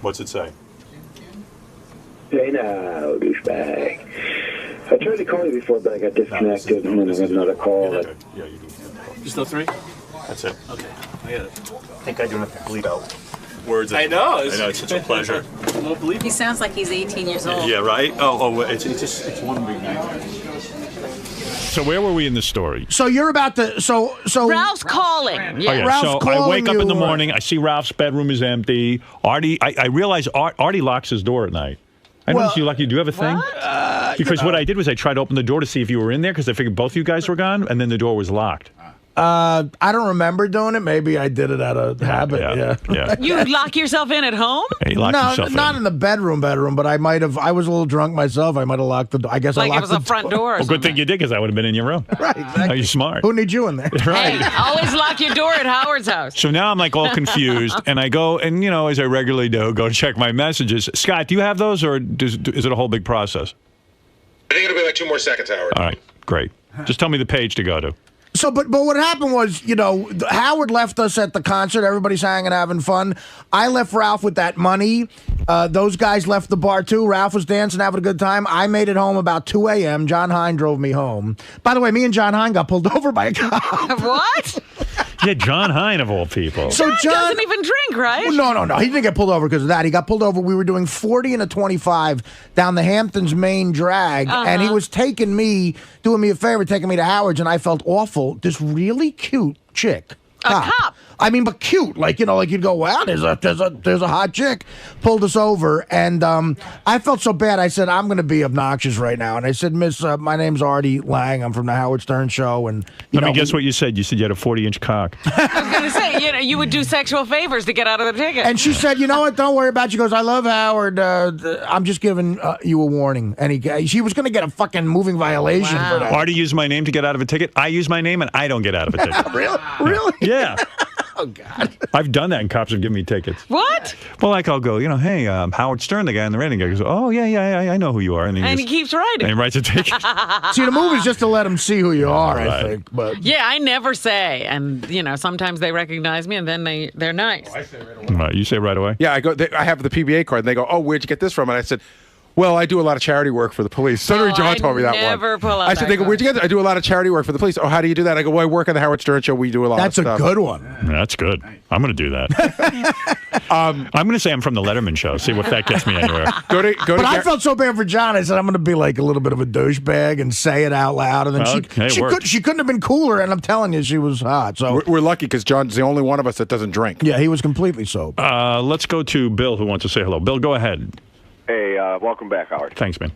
What's it say? Hey now, douchebag. I tried to call you before, but I got disconnected, and then I got another call. Yeah, you do. You still 3? That's it. Okay, I got it. I think I do have to bleed out words. I know. It's such a pleasure. I won't believe He sounds like he's 18 years old. Yeah, right? It's one big nightmare. So where were we in the story? So you're about to. So Ralph's calling. Yeah. Oh, yeah. Ralph's So I calling wake up in the you, morning. I see Ralph's bedroom is empty. Artie, I realize Artie locks his door at night. I noticed you do you have a thing? Because what I did was I tried to open the door to see if you were in there because I figured both of you guys were gone, and then the door was locked. I don't remember doing it. Maybe I did it out of habit. Yeah. You lock yourself in at home? Yeah, he locked himself not in the bedroom, but I might have. I was a little drunk myself. I might have locked the door. I guess Like I it locked was the a front door or Well, good thing you did because I would have been in your room. Right, exactly. Are you smart? Who needs you in there? Right. Hey, always lock your door at Howard's house. So now I'm like all confused, and I go, and as I regularly do, go check my messages. Scott, do you have those, or is it a whole big process? I think it'll be like 2 more seconds, Howard. All right, great. Just tell me the page to go to. So, but what happened was, Howard left us at the concert. Everybody's hanging, having fun. I left Ralph with that money. Those guys left the bar, too. Ralph was dancing, having a good time. I made it home about 2 a.m. John Hein drove me home. By the way, me and John Hein got pulled over by a cop. What? Yeah, John Hein, of all people. So John doesn't even drink, right? Well, no. He didn't get pulled over because of that. He got pulled over. We were doing 40 and a 25 down the Hamptons main drag, and he was doing me a favor, taking me to Howard's, and I felt awful. This really cute chick. A cop. I mean, but cute. Like you'd go, wow, there's a hot chick. Pulled us over, and I felt so bad. I said, I'm going to be obnoxious right now, and I said, Miss, my name's Artie Lang. I'm from the Howard Stern Show, and Let me guess what you said. You said you had a 40-inch cock. I was going to say, you would do sexual favors to get out of the ticket. And she said, you know what? Don't worry about it. She goes, I love Howard. I'm just giving you a warning. And she was going to get a fucking moving violation for that. Artie used my name to get out of a ticket. I use my name, and I don't get out of a ticket. Really? Yeah. Oh, God. I've done that, and cops have given me tickets. What? Well, like I'll go, hey, Howard Stern, the guy in the rating guy, goes, oh, yeah, I know who you are. And he keeps writing. And he writes a ticket. See, the move is just to let them see who you are, Right. I think. But Yeah, I never say. And, sometimes they recognize me, and then they're nice. Right, you say right away? Yeah, I have the PBA card, and they go, oh, where'd you get this from? And I said, well, I do a lot of charity work for the police. Sonny John told me that one. never pull out I said, that they go, card. where'd you get that? I do a lot of charity work for the police. Oh, how do you do that? I go, well, I work on the Howard Stern Show. We do a lot that's of a stuff. good one. That's good. I'm going to do that. I'm going to say I'm from the Letterman show. See if that gets me anywhere. But I felt so bad for John. I said I'm going to be like a little bit of a douchebag and say it out loud. And then she couldn't have been cooler. And I'm telling you, she was hot. So we're lucky because John's the only one of us that doesn't drink. Yeah, he was completely sober. Let's go to Bill, who wants to say hello. Bill, go ahead. Hey, welcome back, Howard. Thanks, man.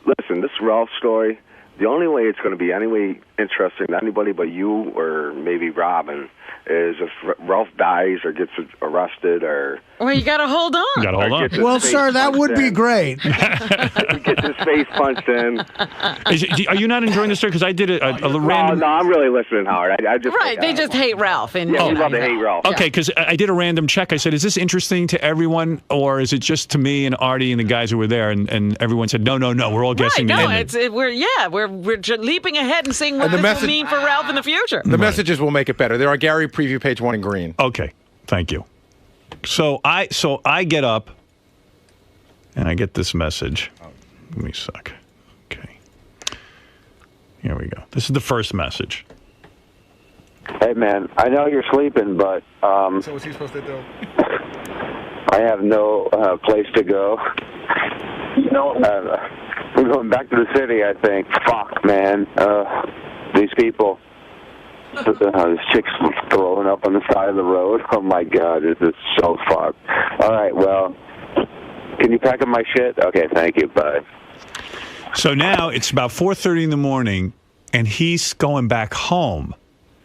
Listen, this Ralph story, the only way it's going to be any way interesting to anybody but you or maybe Robin is if Ralph dies or gets arrested or... Well, you got to hold on. You got to hold on. Well, sir, that would be great. He gets his face punched in. Are you not enjoying the story? Because I did a random... No, I'm really listening, Howard. I just they just hate Ralph. And we love to hate Ralph. Okay, because I did a random check. I said, is this interesting to everyone, or is it just to me and Artie and the guys who were there? And everyone said, no, we're all guessing the ending. We're leaping ahead and seeing what this will mean for Ralph in the future. The messages will make it better. There are Gary preview page 1 in green. Okay, thank you. So I get up and I get this message. Give me a sec. Okay. Here we go. This is the first message. Hey, man, I know you're sleeping, but So what's he supposed to do? I have no place to go. We're going back to the city, I think. Fuck, man. These people. This chick's throwing up on the side of the road. Oh, my God. This is so fucked. All right, well, can you pack up my shit? Okay, thank you. Bye. So now it's about 4:30 in the morning, and he's going back home.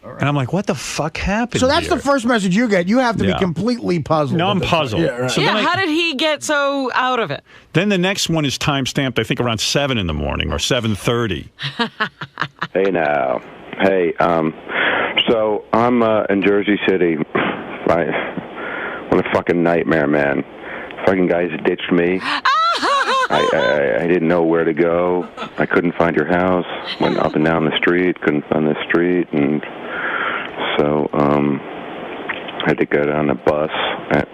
Right. And I'm like, what the fuck happened So that's here? the first message you get. You have to be completely puzzled. No, I'm puzzled. Yeah, right. So how did he get so out of it? Then the next one is time-stamped, I think, around 7 in the morning or 7:30. Hey, now. Hey, so I'm in Jersey City. What a fucking nightmare, man. Fucking guys ditched me. I didn't know where to go. I couldn't find your house. Went up and down the street. Couldn't find the street. And so I had to go on a bus.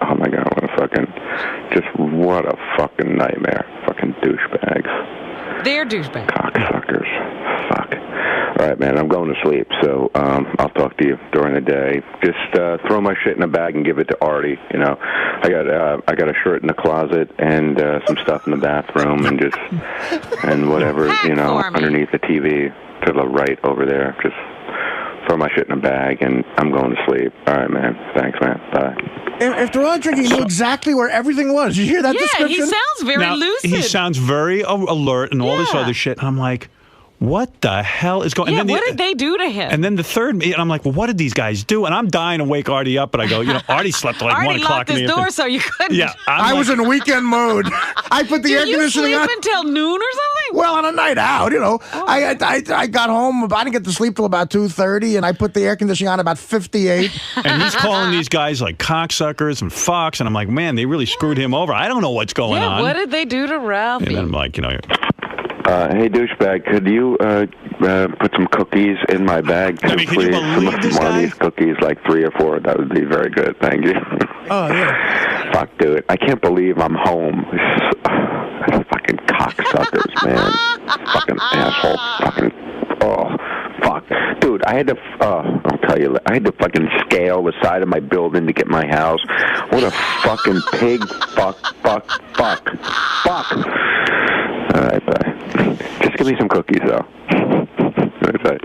Oh, my God, what a fucking nightmare. Fucking douchebags. They're douchebags. Cocksuckers. Fuck. All right, man, I'm going to sleep, so I'll talk to you during the day. Just throw my shit in a bag and give it to Artie. You know, I got a shirt in the closet and some stuff in the bathroom and whatever, you know, underneath the TV to the right over there. Just throw my shit in a bag and I'm going to sleep. All right, man. Thanks, man. Bye. After all drinking, he knew exactly where everything was. Did you hear that description? Yeah, he sounds very lucid. He sounds very alert and all this other shit. I'm like, what the hell is going on? Yeah, what did they do to him? And then the third, and I'm like, well, what did these guys do? And I'm dying to wake Artie up, but I go, you know, Artie slept till like 1 o'clock in the afternoon. Artie locked his door so you couldn't. Yeah, I was in weekend mode. I put the air conditioning on. Did you sleep until noon or something? Well, on a night out, you know. I got home, I didn't get to sleep till about 2:30, and I put the air conditioning on about 58. And he's calling these guys like cocksuckers and fucks, and I'm like, man, they really screwed him over. I don't know what's going on. What did they do to Ralphie? And I'm like, you know... hey, douchebag, could you put some cookies in my bag, too, please? Can you believe this One guy? of these cookies, like 3 or 4, that would be very good. Thank you. Oh, yeah. Fuck, dude. I can't believe I'm home. Fucking cocksuckers, man. Fucking asshole. Fucking, oh, fuck. Dude, I had to, I'll tell you, I had to fucking scale the side of my building to get my house. What a fucking pig. Fuck. All right, bye. Just give me some cookies, though. Bye.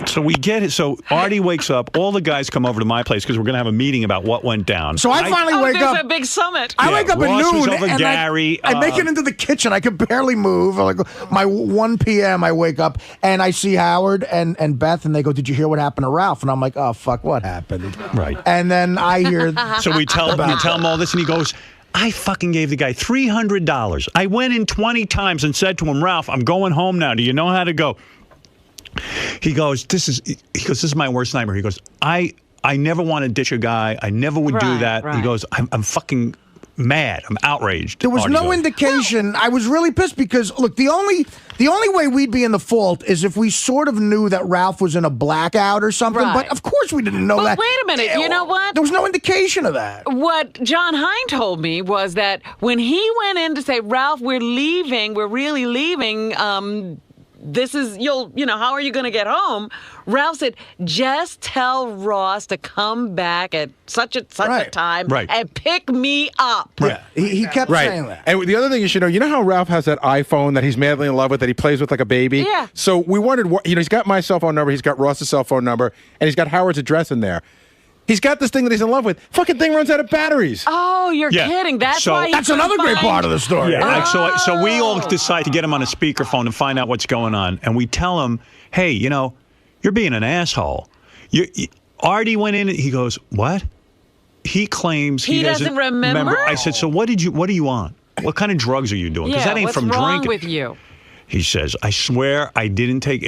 So we get it. So Artie wakes up. All the guys come over to my place because we're going to have a meeting about what went down. So I finally wake up. There's a big summit. I wake up at Ross was noon, over and Gary, I make it into the kitchen. I could barely move. Like my 1 p.m., I wake up, and I see Howard and Beth, and they go, "Did you hear what happened to Ralph?" And I'm like, "Oh, fuck, what happened?" Right. And then I hear... So we tell him all this, and he goes... I fucking gave the guy $300. I went in 20 times and said to him, Ralph, I'm going home now. Do you know how to go? He goes, this is my worst nightmare. He goes, I never want to ditch a guy. I never would do that. Right. He goes, I'm fucking mad. I'm outraged. There was no indication. I was really pissed because, look, the only way we'd be in the fault is if we sort of knew that Ralph was in a blackout or something. Right. But of course we didn't know that. Wait a minute. You know what? There was no indication of that. What John Hine told me was that when he went in to say, Ralph, we're leaving, we're really leaving, this is, how are you going to get home? Ralph said, just tell Ross to come back at such a time and pick me up. Yeah, he kept saying that. And the other thing you should know, you know how Ralph has that iPhone that he's madly in love with that he plays with like a baby? Yeah. So we wondered, he's got my cell phone number, he's got Ross's cell phone number, and he's got Howard's address in there. He's got this thing that he's in love with. Fucking thing runs out of batteries. Oh, you're kidding. That's why that's another great part of the story. Yeah, so we all decide to get him on a speakerphone and find out what's going on. And we tell him, hey, you're being an asshole. Artie went in and he goes, what? He claims he doesn't remember. I said, so what are you on? What kind of drugs are you doing? Because that ain't from drinking. What's wrong with you? He says, I swear I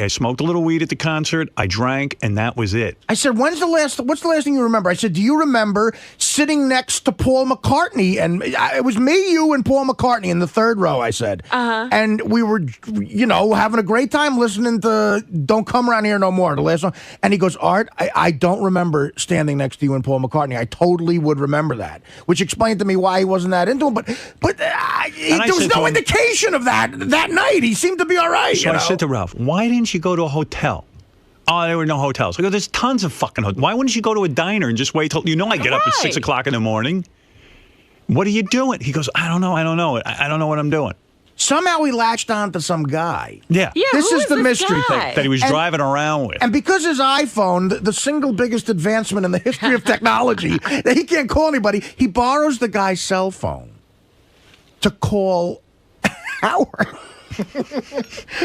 smoked a little weed at the concert, I drank, and that was it. I said, what's the last thing you remember? I said, do you remember sitting next to Paul McCartney? And it was me, you, and Paul McCartney in the third row, I said. And we were, having a great time listening to Don't Come Around Here No More, the last song. And he goes, Art, I don't remember standing next to you and Paul McCartney. I totally would remember that, which explained to me why he wasn't that into him. But there was no indication of that night. He seemed to be all right. So I said to Ralph, why didn't you go to a hotel? Oh, there were no hotels. I go, there's tons of fucking hotels. Why wouldn't you go to a diner and just wait till, I get up at 6 o'clock in the morning. What are you doing? He goes, I don't know. I don't know what I'm doing. Somehow he latched on to some guy. Yeah. This is the mystery thing. That he was driving around with. And because his iPhone, the single biggest advancement in the history of technology, that he can't call anybody, he borrows the guy's cell phone to call Howard.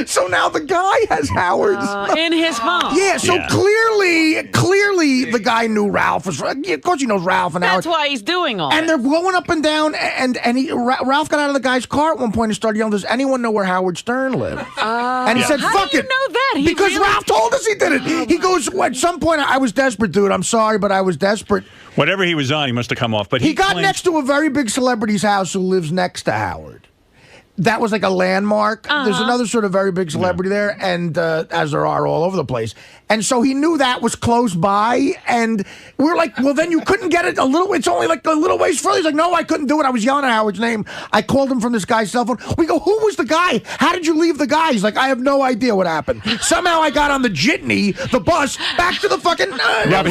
So now the guy has Howard's in his phone. Yeah, so clearly the guy knew Ralph was. Of course, he knows Ralph and Howard. That's why he's doing all. And they're going up and down. And Ralph got out of the guy's car at one point and started yelling, "Does anyone know where Howard Stern lived?" And he said, "Fuck it." How do you know that? Because Ralph told us he did it. He goes, at some point, I was desperate, dude. I'm sorry, but I was desperate. Whatever he was on, he must have come off. But he got next to a very big celebrity's house who lives next to Howard. That was like a landmark. There's another sort of very big celebrity there, and as there are all over the place. And so he knew that was close by, and we were like, well, then you couldn't get it it's only like a little ways further. He's like, no, I couldn't do it. I was yelling at Howard's name. I called him from this guy's cell phone. We go, who was the guy? How did you leave the guy? He's like, I have no idea what happened. Somehow I got on the jitney, the bus, back to the fucking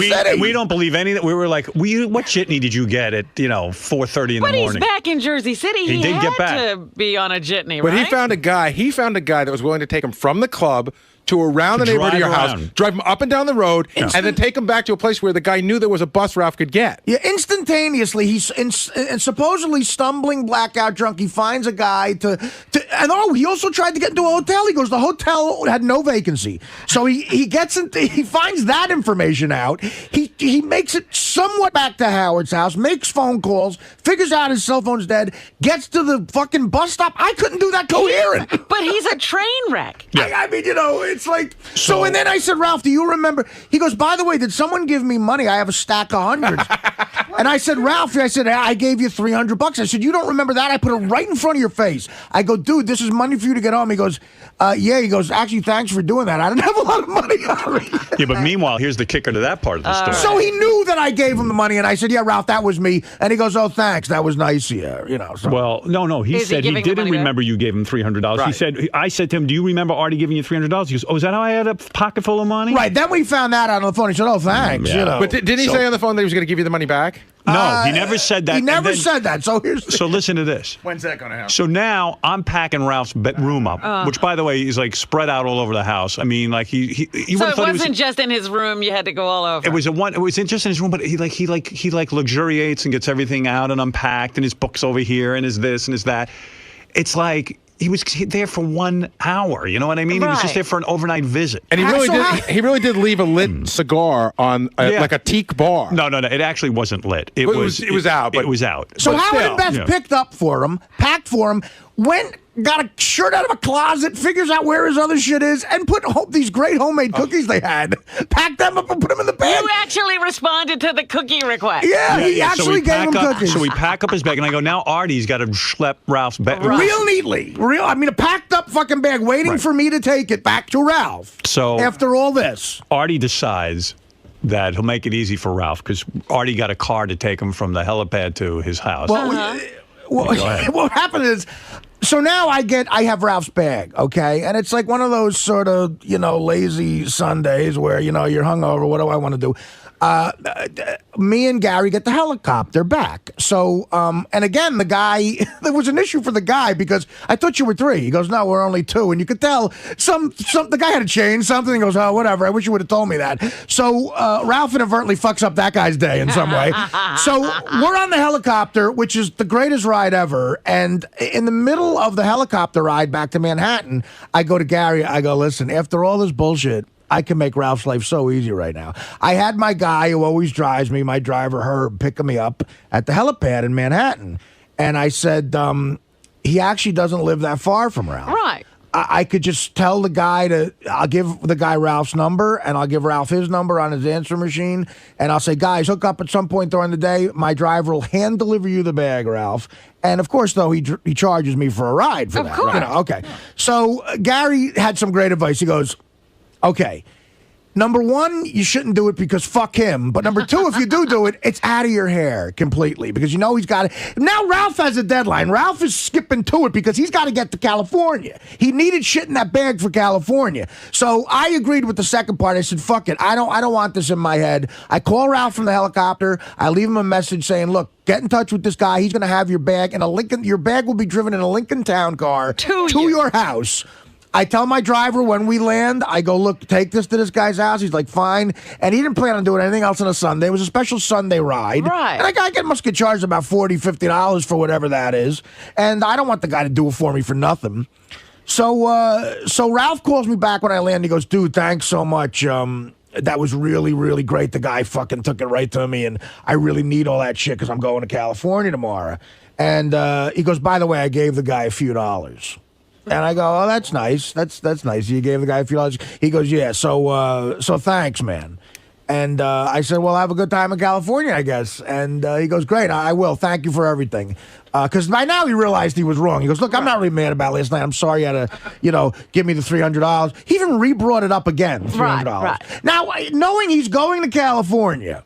city. We don't believe any that. We were like, what jitney did you get at 4:30 in the morning? But he's back in Jersey City. He did get back to be on a jitney, right? But he found a guy that was willing to take him from the club to around the neighborhood of your house, drive him up and down the road, and then take him back to a place where the guy knew there was a bus Ralph could get. Yeah, instantaneously, he's supposedly stumbling blackout drunk. He finds a guy he also tried to get into a hotel. He goes, the hotel had no vacancy. So he finds that information out. He makes it somewhat back to Howard's house, makes phone calls, figures out his cell phone's dead, gets to the fucking bus stop. I couldn't do that coherent. But he's a train wreck. Yeah. I mean, it's like, so and then I said, Ralph, do you remember? He goes, by the way, did someone give me money? I have a stack of hundreds. And I said, Ralph, I gave you $300. I said, you don't remember that? I put it right in front of your face. I go, dude, this is money for you to get home. He goes, yeah. He goes, actually, thanks for doing that. I didn't have a lot of money already. Yeah, but meanwhile, here's the kicker to that part of the story. So he knew that I gave him the money, and I said, yeah, Ralph, that was me. And he goes, oh, thanks. That was nice of you. So. Well, no. He said he didn't remember you gave him $300. Right. I said to him, do you remember Artie giving you $300? He goes, oh, is that how I had a pocket full of money? Right. Then we found that out on the phone. He said, oh, thanks. Yeah. But didn't he say on the phone that he was going to give you the money back? No, he never said that. He never said that. So listen to this. When's that going to happen? So now I'm packing Ralph's room up, which, by the way, is like spread out all over the house. I mean, like he so it wasn't just in his room. You had to go all over. It was just in his room, but he luxuriates and gets everything out and unpacked, and his book's over here, and his this and his that. It's like he was there for 1 hour. You know what I mean? Right. He was just there for an overnight visit. And he really did leave a lit cigar on like a teak bar. No. It actually wasn't lit. It was out. It was out. So Howard and Beth picked up for him, packed for him, went, got a shirt out of a closet, figures out where his other shit is, and put these great homemade cookies they had. Packed them up and put them in the bag. You actually responded to the cookie request. Yeah, he actually gave him cookies. So we pack up his bag, and I go, now Artie's got to schlep Ralph's bag. Real neatly. A packed up fucking bag waiting for me to take it back to Ralph. So after all this, Artie decides that he'll make it easy for Ralph, because Artie got a car to take him from the helipad to his house. Well, what happened is, So now I have Ralph's bag, okay? And it's like one of those sort of, lazy Sundays where, you're hungover. What do I want to do? Me and Gary get the helicopter back. So, and again, the guy, there was an issue for the guy because I thought you were 3. He goes, no, we're only 2. And you could tell the guy had to change something. He goes, oh, whatever. I wish you would have told me that. So, Ralph inadvertently fucks up that guy's day in some way. So we're on the helicopter, which is the greatest ride ever. And in the middle of the helicopter ride back to Manhattan, I go to Gary. I go, listen, after all this bullshit, I can make Ralph's life so easy right now. I had my guy who always drives me, my driver Herb, picking me up at the helipad in Manhattan. And I said, he actually doesn't live that far from Ralph. Right. I could just tell the guy I'll give the guy Ralph's number, and I'll give Ralph his number on his answer machine, and I'll say, guys, hook up at some point during the day. My driver will hand deliver you the bag, Ralph. And of course, though, he charges me for a ride for that. Of course. Okay. So Gary had some great advice. He goes, okay, number 1, you shouldn't do it because fuck him. But number 2, if you do it, it's out of your hair completely because he's got it. Now Ralph has a deadline. Ralph is skipping to it because he's got to get to California. He needed shit in that bag for California. So I agreed with the second part. I said, fuck it. I don't want this in my head. I call Ralph from the helicopter. I leave him a message saying, look, get in touch with this guy. He's going to have your bag in a Lincoln. Your bag will be driven in a Lincoln Town car to your house. I tell my driver when we land, I go, look, take this to this guy's house. He's like, fine. And he didn't plan on doing anything else on a Sunday. It was a special Sunday ride. Right. And I must get charged about $40, $50 for whatever that is. And I don't want the guy to do it for me for nothing. So Ralph calls me back when I land. He goes, dude, thanks so much. That was really, really great. The guy fucking took it right to me. And I really need all that shit because I'm going to California tomorrow. And he goes, by the way, I gave the guy a few dollars. And I go, oh, that's nice. That's nice. You gave the guy a few dollars. He goes, yeah. So thanks, man. And I said, well, have a good time in California, I guess. And he goes, great. I will. Thank you for everything. Because by now he realized he was wrong. He goes, look, I'm not really mad about last night. I'm sorry you had to, give me the $300. He even re-brought it up again, $300. Right. Now, knowing he's going to California,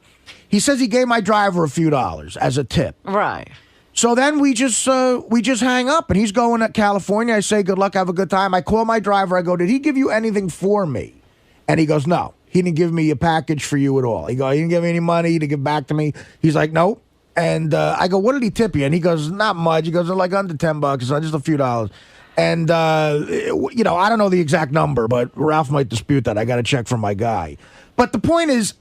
he says he gave my driver a few dollars as a tip. Right. So then we just hang up, and he's going to California. I say, good luck, have a good time. I call my driver. I go, did he give you anything for me? And he goes, no, he didn't give me a package for you at all. He didn't give me any money to give back to me. He's like, nope. And I go, what did he tip you? And he goes, not much. He goes, like under $10, so just a few dollars. And, I don't know the exact number, but Ralph might dispute that. I got to check from my guy. But the point is,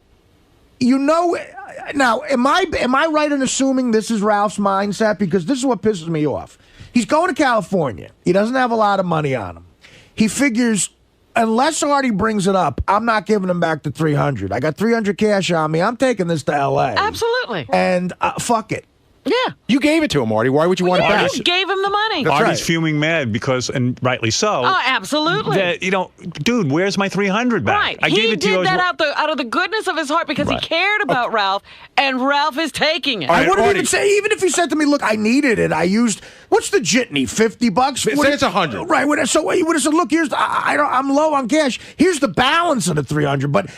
now, am I right in assuming this is Ralph's mindset? Because this is what pisses me off. He's going to California. He doesn't have a lot of money on him. He figures, unless Artie brings it up, I'm not giving him back the $300. I got $300 cash on me. I'm taking this to L.A. Absolutely. And fuck it. Yeah. You gave it to him, Artie. Why would you want it back? You gave him the money. Artie's fuming mad because, and rightly so. Oh, absolutely. That, dude, where's my $300 back? Right. I gave it to you. He did that out of the goodness of his heart because he cared about Ralph, and Ralph is taking it. I wouldn't even say, even if he said to me, look, I needed it. I used, what's the jitney, $50? Say it's $100. Right. So he would have said, look, I'm low on cash. Here's the balance of the $300. But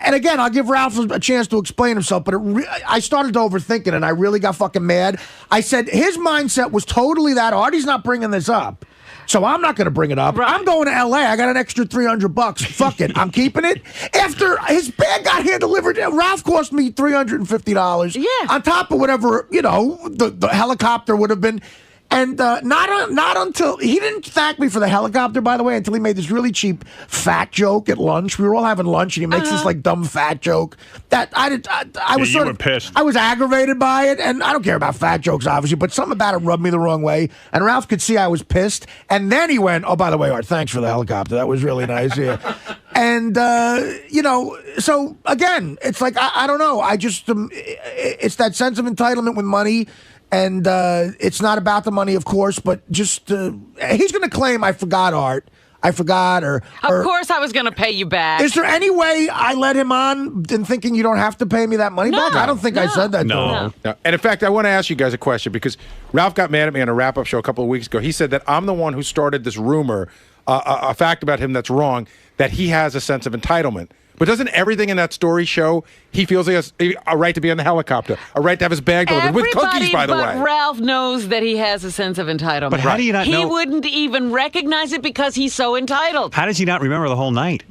and again, I'll give Ralph a chance to explain himself, but I started to overthink it, and I really got fucking mad. I said his mindset was totally that Artie's not bringing this up, so I'm not going to bring it up. Right. I'm going to L.A. I got an extra $300. Fuck it. I'm keeping it. After his bag got hand-delivered, Ralph cost me $350. Yeah. On top of whatever, the helicopter would have been. And not until he didn't thank me for the helicopter, by the way, until he made this really cheap fat joke at lunch. We were all having lunch, and he makes this like dumb fat joke that I was sort of pissed. I was aggravated by it, and I don't care about fat jokes, obviously, but something about it rubbed me the wrong way. And Ralph could see I was pissed, and then he went, "Oh, by the way, Art, thanks for the helicopter. That was really nice." Yeah. And so again, it's like I don't know. I just it's that sense of entitlement with money. And it's not about the money, of course, but just he's going to claim I forgot, Art. I forgot, or of course I was going to pay you back. Is there any way I let him on in thinking you don't have to pay me that money back? I don't think I said that. No. And in fact, I want to ask you guys a question because Ralph got mad at me on a wrap-up show a couple of weeks ago. He said that I'm the one who started this rumor, a fact about him that's wrong, that he has a sense of entitlement. But doesn't everything in that story show he feels he has a right to be on the helicopter, a right to have his bag delivered with cookies, by the way? But Ralph knows that he has a sense of entitlement. But how do you not know? He wouldn't even recognize it because he's so entitled. How does he not remember the whole night?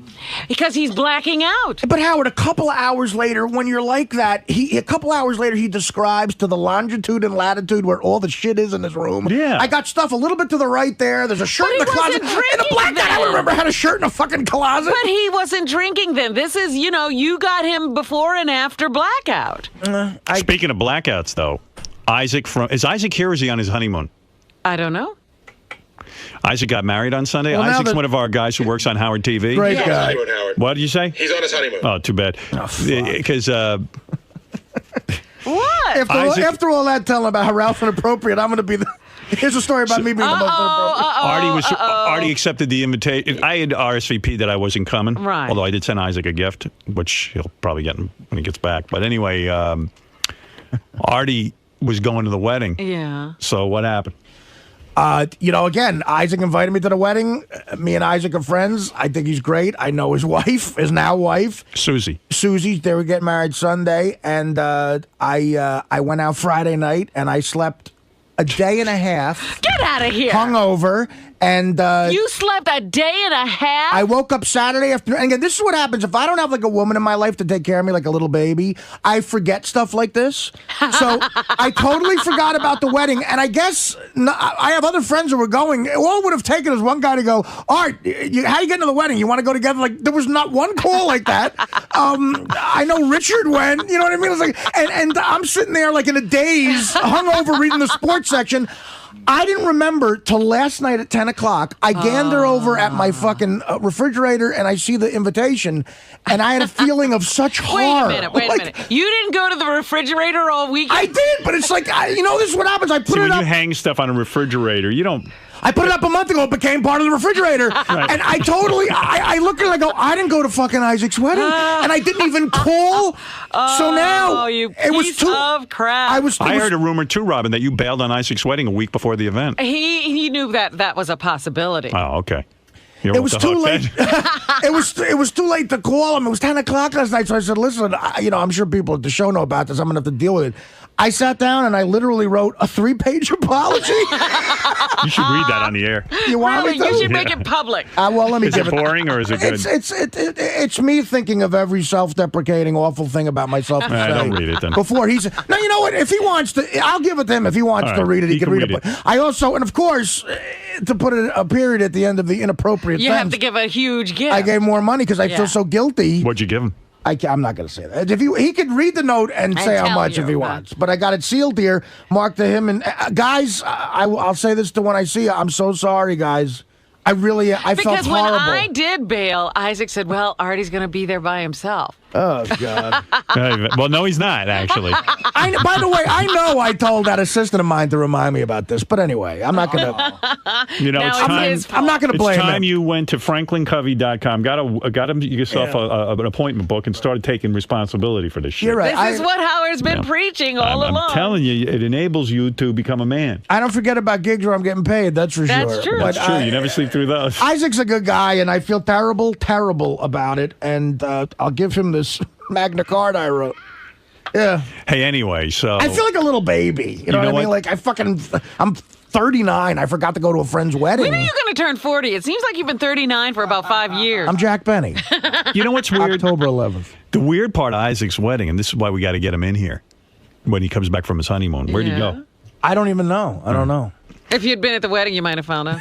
Because he's blacking out. But Howard, a couple of hours later, when you're like that, a couple hours later, he describes to the longitude and latitude where all the shit is in his room. Yeah. I got stuff a little bit to the right there. There's a shirt in the closet. And a black guy, I remember, had a shirt in a fucking closet. But he wasn't drinking then. This is, you got him before and after blackout. Speaking of blackouts, though, is Isaac here or is he on his honeymoon? I don't know. Isaac got married on Sunday. Well, Isaac's one of our guys who works on Howard TV. Great guy. What did you say? He's on his honeymoon. Oh, too bad. Because what? After all that telling about how Ralph's inappropriate, I'm going to be the... Here's a story about me being the most inappropriate. Artie accepted the invitation. I had RSVP'd that I wasn't coming. Right. Although I did send Isaac a gift, which he'll probably get when he gets back. But anyway, Artie was going to the wedding. Yeah. So what happened? Again, Isaac invited me to the wedding. Me and Isaac are friends. I think he's great. I know his wife, his now wife. Susie. They were getting married Sunday. And I went out Friday night, and I slept a day and a half. Get out of here. Hungover. And you slept a day and a half? I woke up Saturday afternoon. And again, this is what happens. If I don't have like a woman in my life to take care of me like a little baby, I forget stuff like this. So I totally forgot about the wedding. And I guess I have other friends who were going. All it would have taken is one guy to go, Art, how you getting to the wedding? You want to go together? Like, there was not one call like that. I know Richard went. You know what I mean? It was like, and I'm sitting there like in a daze, hungover, reading the sports section. I didn't remember till last night at 10 o'clock. I gander over at my fucking refrigerator and I see the invitation, and I had a feeling of such horror. Wait a minute. You didn't go to the refrigerator all weekend? I did, but it's like, this is what happens. I put it when up. You hang stuff on a refrigerator, you don't... I put it up a month ago. It became part of the refrigerator. Right. And I totally, I look at it and I go, I didn't go to fucking Isaac's wedding. And I didn't even call. So now, it was too of crap. I heard a rumor too, Robin, that you bailed on Isaac's wedding a week before the event. He knew that was a possibility. Oh, okay. It was too late. it was too late to call him. It was 10 o'clock last night. So I said, listen, I'm sure people at the show know about this. I'm going to have to deal with it. I sat down and I literally wrote a 3-page apology. You should read that on the air. You want me to? You should make it public. Well, let me Is it boring or is it good? It's me thinking of every self-deprecating, awful thing about myself to say. Don't read it then. Before he's... No, you know what? If he wants to... I'll give it to him. If he wants to read it, he can read it. But I also... And of course, to put a period at the end of the inappropriate You have to give a huge gift. I gave more money because I feel so guilty. What'd you give him? I'm not going to say that. If he could read the note and say how much if he wants. But I got it sealed here, marked to him. And guys, I'll say this to when I see you. I'm so sorry, guys. I felt horrible. Because when I did bail, Isaac said, well, Artie's going to be there by himself. Oh, God. Well, no, he's not, actually. By the way, I know I told that assistant of mine to remind me about this. But anyway, I'm not going to... it's time. I'm not going to blame him. It's time you went to franklincovey.com, got yourself an appointment book, and started taking responsibility for this shit. You're right. This is what Howard's been preaching all along. I'm telling you, it enables you to become a man. I don't forget about gigs where I'm getting paid. That's for sure. That's true. But That's true. You never sleep through those. Isaac's a good guy, and I feel terrible about it. And I'll give him this Magna Carta I wrote. Yeah. Hey, anyway, so... I feel like a little baby. You know what I mean? Like, I'm 39. I forgot to go to a friend's wedding. When are you going to turn 40? It seems like you've been 39 for about 5 years. I'm Jack Benny. You know what's weird? October 11th. The weird part of Isaac's wedding, and this is why we got to get him in here when he comes back from his honeymoon. Where'd he go? I don't even know. I don't know. If you'd been at the wedding, you might have found out.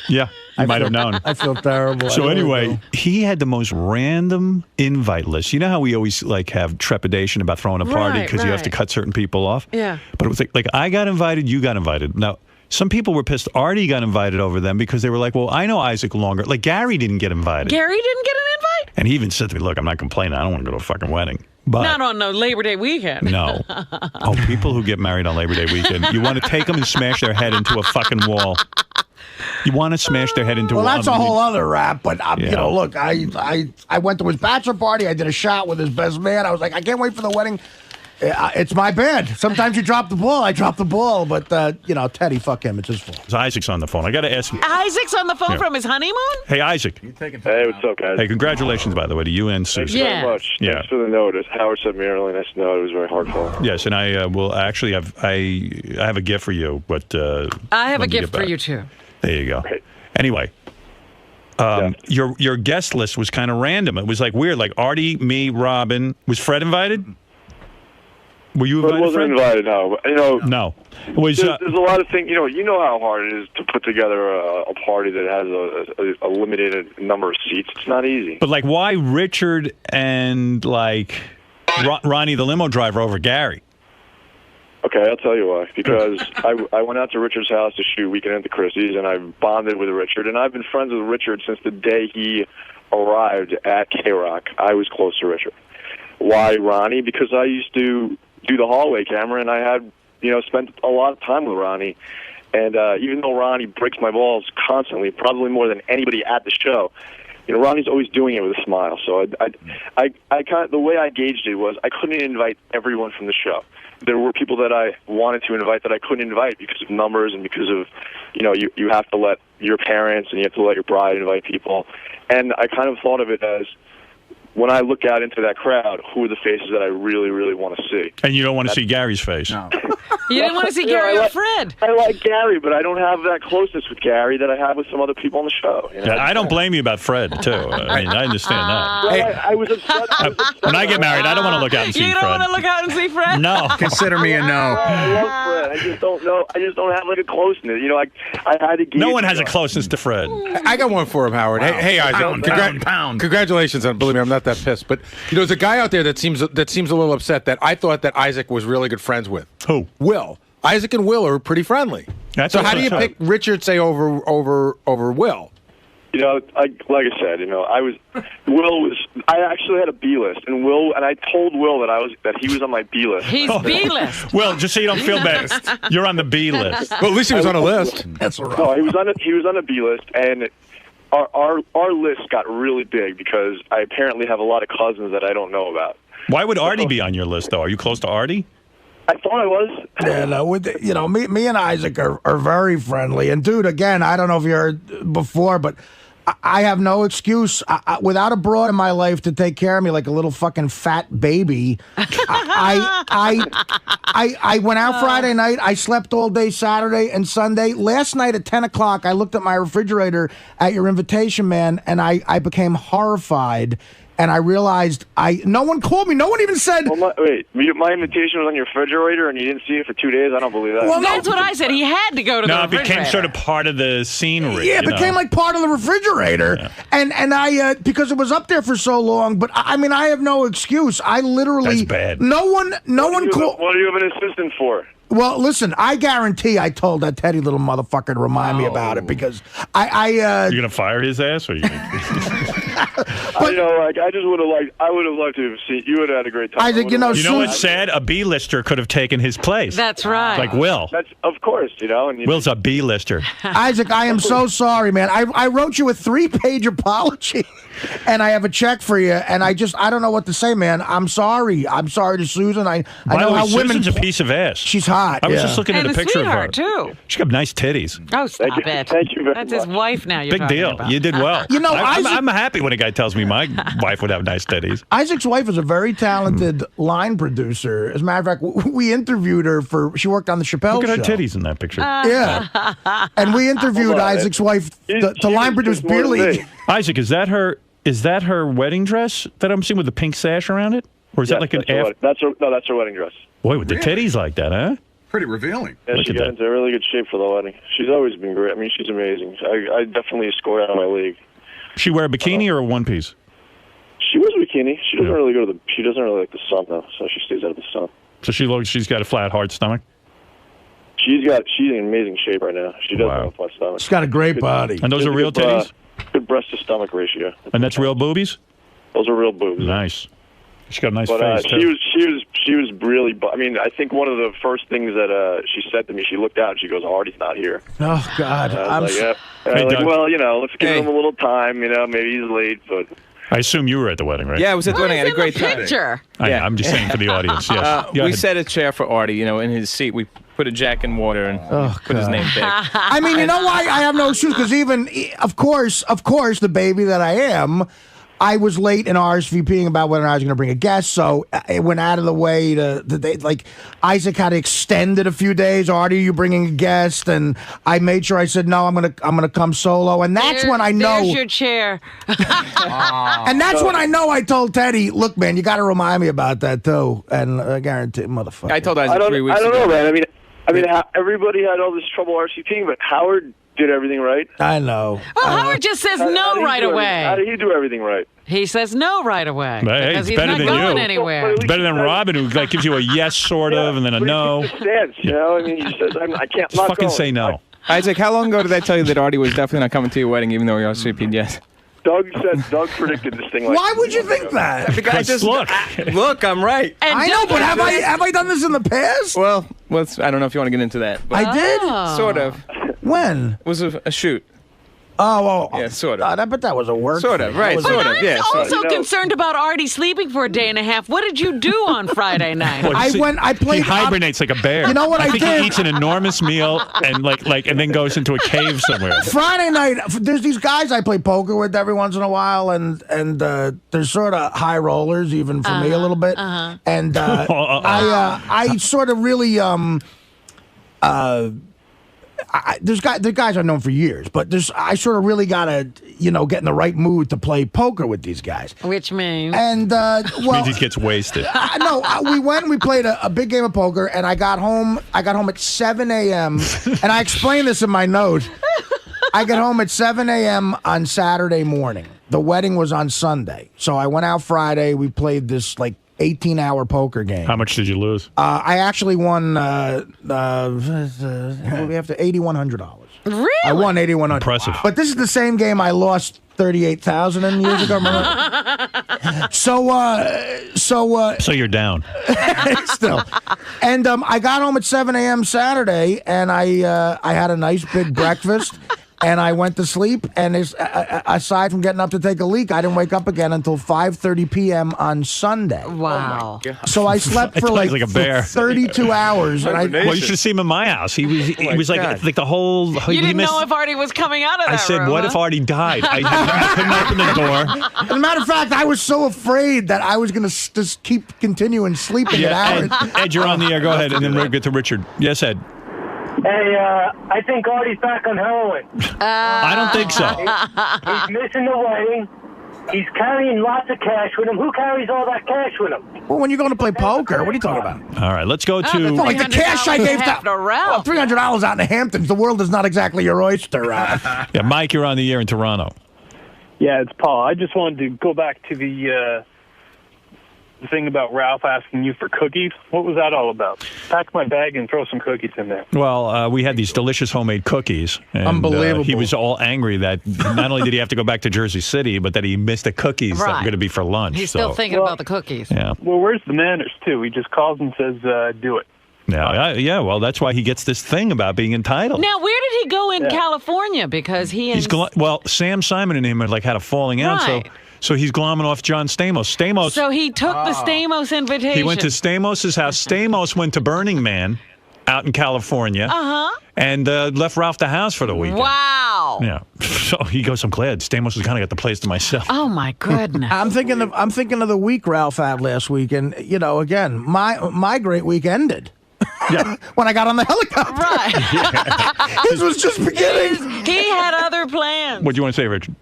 Yeah, you might have known. I feel terrible. So anyway, he had the most random invite list. You know how we always have trepidation about throwing a party because you have to cut certain people off? Yeah. But it was like I got invited, you got invited. Now, some people were pissed Artie got invited over them because they were like, well, I know Isaac longer. Like, Gary didn't get invited. Gary didn't get an invite? And he even said to me, look, I'm not complaining. I don't want to go to a fucking wedding. But not on no Labor Day weekend. No. Oh, people who get married on Labor Day weekend, you want to take them and smash their head into a fucking wall. You want to smash their head into a wall. Well, that's a whole other rap. But, look, I went to his bachelor party. I did a shot with his best man. I was like, I can't wait for the wedding. It's my bad. Sometimes you drop the ball. I drop the ball. But, Teddy, fuck him. It's his fault. So Isaac's on the phone. I got to ask you. Isaac's on the phone from his honeymoon? Hey, Isaac. Hey, what's up, guys? Hey, congratulations, by the way, to you and Susan. Thanks very much. Yeah. Thanks for the note. Howard sent me a really nice note. It was very heartfelt. Yes, and I will actually have I have a gift for you, but I have a gift for you, too. There you go. Great. Anyway. Your guest list was kind of random. It was like weird, like Artie, me, Robin. Was Fred invited? Were you invited? I wasn't invited. No, no. It was, there's a lot of things. You know how hard it is to put together a party that has a limited number of seats. It's not easy. But like, why Richard and like Ronnie the limo driver over Gary? Okay, I'll tell you why. Because I went out to Richard's house to shoot Weekend at the Christie's, and I bonded with Richard. And I've been friends with Richard since the day he arrived at K-Rock. I was close to Richard. Why Ronnie? Because I used to do the hallway camera, and I had, spent a lot of time with Ronnie. And even though Ronnie breaks my balls constantly, probably more than anybody at the show, Ronnie's always doing it with a smile. So I kind of, the way I gauged it was I couldn't invite everyone from the show. There were people that I wanted to invite that I couldn't invite because of numbers and because of, you have to let your parents and you have to let your bride invite people. And I kind of thought of it as, when I look out into that crowd, who are the faces that I really, really want to see? And you don't want to see Gary's face. No. You didn't want to see Gary or Fred. I like Gary, but I don't have that closeness with Gary that I have with some other people on the show. Yeah, I don't blame you about Fred, too. I mean, I understand that. Well, I was upset. When I get married, I don't want to look out and see Fred. You don't want to look out and see Fred? No. Consider me a no. I love Fred. I just don't know. I just don't have like a closeness. I had to. No one has a closeness to Fred. I got one for him, Howard. Wow. Hey, Isaac. Pound. Congratulations on. Believe me, I'm not that pissed. But there's a guy out there that seems a little upset that I thought that Isaac was really good friends with. Who? Will. Isaac and Will are pretty friendly. So how do you pick Richard, say, over Will? Like I said, I actually had a B list, and I told Will that he was on my B list. He's B list. Will, just so you don't feel bad, you're on the B list. Well, at least he was on a list. That's right. No, he was on a B list, and our list got really big because I apparently have a lot of cousins that I don't know about. Why would Artie be on your list, though? Are you close to Artie? I thought I was. Yeah, no, me and Isaac are very friendly. And, dude, again, I don't know if you heard before, but I have no excuse. Without a broad in my life to take care of me like a little fucking fat baby, I went out Friday night. I slept all day Saturday and Sunday. Last night at 10 o'clock, I looked at my refrigerator at your invitation, man, and I became horrified. And I realized no one called me. No one even said. Well, my invitation was on your refrigerator, and you didn't see it for 2 days. I don't believe that. Well, that's what I said. He had to go to the refrigerator. No, it became sort of part of the scenery. Yeah, it became like part of the refrigerator, yeah. and I because it was up there for so long. But I mean, I have no excuse. I literally. That's bad. No one called. What do you have an assistant for? Well, listen, I guarantee I told that Teddy little motherfucker to remind me about it because You're gonna fire his ass, or you? I just would have liked to have seen. You would have had a great time. Isaac, you know what's sad? A B-lister could have taken his place. That's right. Like Will. That's of course, And Will's a B-lister. Isaac, I am so sorry, man. I wrote you a 3-page apology, and I have a check for you, and I don't know what to say, man. I'm sorry. I'm sorry to Susan. I know how women. Susan's a piece of ass. She's hot. I was just looking at a picture of her too. She's got nice titties. Oh, stop it! Thank you very That's much. his wife now. Big deal. About. You did well. I'm happy when a guy tells me my wife would have nice titties. Isaac's wife is a very talented line producer. As a matter of fact, we interviewed her she worked on the Chappelle Show. Look at her titties in that picture. Yeah. And we interviewed Isaac's wife to line produce Beer League. Isaac, is that her wedding dress that I'm seeing with the pink sash around it? Or is that like that's her wedding dress. Boy, with the titties like that, huh? Pretty revealing. Yeah, she got into really good shape for the wedding. She's always been great. I mean, she's amazing. I definitely score out of my league. She wear a bikini or a one piece? She wears a bikini. She doesn't really go to she doesn't really like the sun though, so she stays out of the sun. So she's got a flat, hard stomach? She's in amazing shape right now. She does have a flat stomach. She's got a great body. And those are real titties? Good breast to stomach ratio. And that's real boobies? Those are real boobs. Nice. She's got a nice face too. She was really. I mean, I think one of the first things that she said to me, she looked out and she goes, "Artie's not here." Oh God! I'm like, yeah. Well, let's give him a little time. Maybe he's late, but. I assume you were at the wedding, right? Yeah, I was at the wedding. I had a great time. Picture. I'm just saying for the audience. Yes. We set a chair for Artie, in his seat. We put a Jack in water and put his name there. I mean, you know why I have no excuse? Because even, of course, the baby that I am, I was late in RSVPing about whether I was going to bring a guest, so it went out of the way Isaac had to extend it a few days. Artie, you bringing a guest? And I made sure I said no. I'm gonna come solo, and that's when I know. There's your chair. And that's when I know. I told Teddy, look, man, you got to remind me about that too. And I guarantee, motherfucker. I told Isaac 3 weeks ago. I don't know, man. I mean, everybody had all this trouble RSVPing, but Howard did everything right. I know. Well, Howard just says no right away. How did he do everything right? He says no right away. Hey, because it's he's better not than going you. anywhere. It's better than Robin, who gives you a yes, sort of, and then a no. I mean, he says, I can't. Just fucking say no. Isaac, how long ago did I tell you that Artie was definitely not coming to your wedding, even though you RSVP'd yes? Doug predicted this thing. Why would you think that? The guy just look. I'm right. And I know, but have I done this in the past? Well, I don't know if you want to get into that. But I did. Sort of. When? It was a shoot. Oh, yeah, sort of. But that was a work. Sort of, right? Sort of, yeah. I'm also concerned about Artie sleeping for a day and a half. What did you do on Friday night? Well, I played. He hibernates like a bear. You know what I think did? He eats an enormous meal and and then goes into a cave somewhere. Friday night, there's these guys I play poker with every once in a while, and they're sort of high rollers, even for me a little bit. And I sort of really there's guys I've known for years, but I sort of really gotta get in the right mood to play poker with these guys. Which means and means he gets wasted. No, we played a big game of poker, and I got home at 7 a.m. and I explained this in my note. I got home at 7 a.m. on Saturday morning. The wedding was on Sunday, so I went out Friday. We played this 18-hour poker game. How much did you lose? I actually won. We have to $8,100. Really? I won $8,100. Impressive. But this is the same game I lost $38,000 years ago. Remember? So you're down. Still, and I got home at 7 a.m. Saturday, and I had a nice big breakfast. And I went to sleep, and aside from getting up to take a leak, I didn't wake up again until 5:30 p.m. on Sunday. Wow. So I slept for like a bear. 32 hours. And well, you should have seen him in my house. He was like the whole. You didn't know if Artie was coming out of that I said, room, what if Artie died? I couldn't open the door. As a matter of fact, I was so afraid that I was going to just keep continuing sleeping at hours. Ed, you're on the air. Go ahead, and then we'll get to Richard. Yes, Ed. Hey, I think Artie's back on heroin. I don't think so. He's missing the wedding. He's carrying lots of cash with him. Who carries all that cash with him? Well, when you're going to play poker, what are you talking about? All right, let's go to... like the cash I gave to Ralph. $300 out in the Hamptons. The world is not exactly your oyster, Ralph. Yeah, Mike, you're on the air in Toronto. Yeah, it's Paul. I just wanted to go back to the thing about Ralph asking you for cookies. What was that all about? Pack my bag and throw some cookies in there. Well, we had these delicious homemade cookies. And, Unbelievable. He was all angry that not only did he have to go back to Jersey City, but that he missed the cookies that were going to be for lunch. He's still thinking about the cookies. Yeah. Well, where's the manners, too? He just calls and says, do it. Yeah, well, that's why he gets this thing about being entitled. Now, where did he go in California? Because Sam Simon and him had a falling out, so he's glomming off John Stamos. So he took the Stamos invitation. He went to Stamos' house. Stamos went to Burning Man out in California. And left Ralph the house for the weekend. Wow. Yeah. So he goes, I'm glad Stamos has kind of got the place to myself. Oh my goodness. I'm thinking of the week Ralph had last week, and again, my great week ended. Yeah. When I got on the helicopter. Right. This was just beginning. He had other plans. What do you want to say, Richard?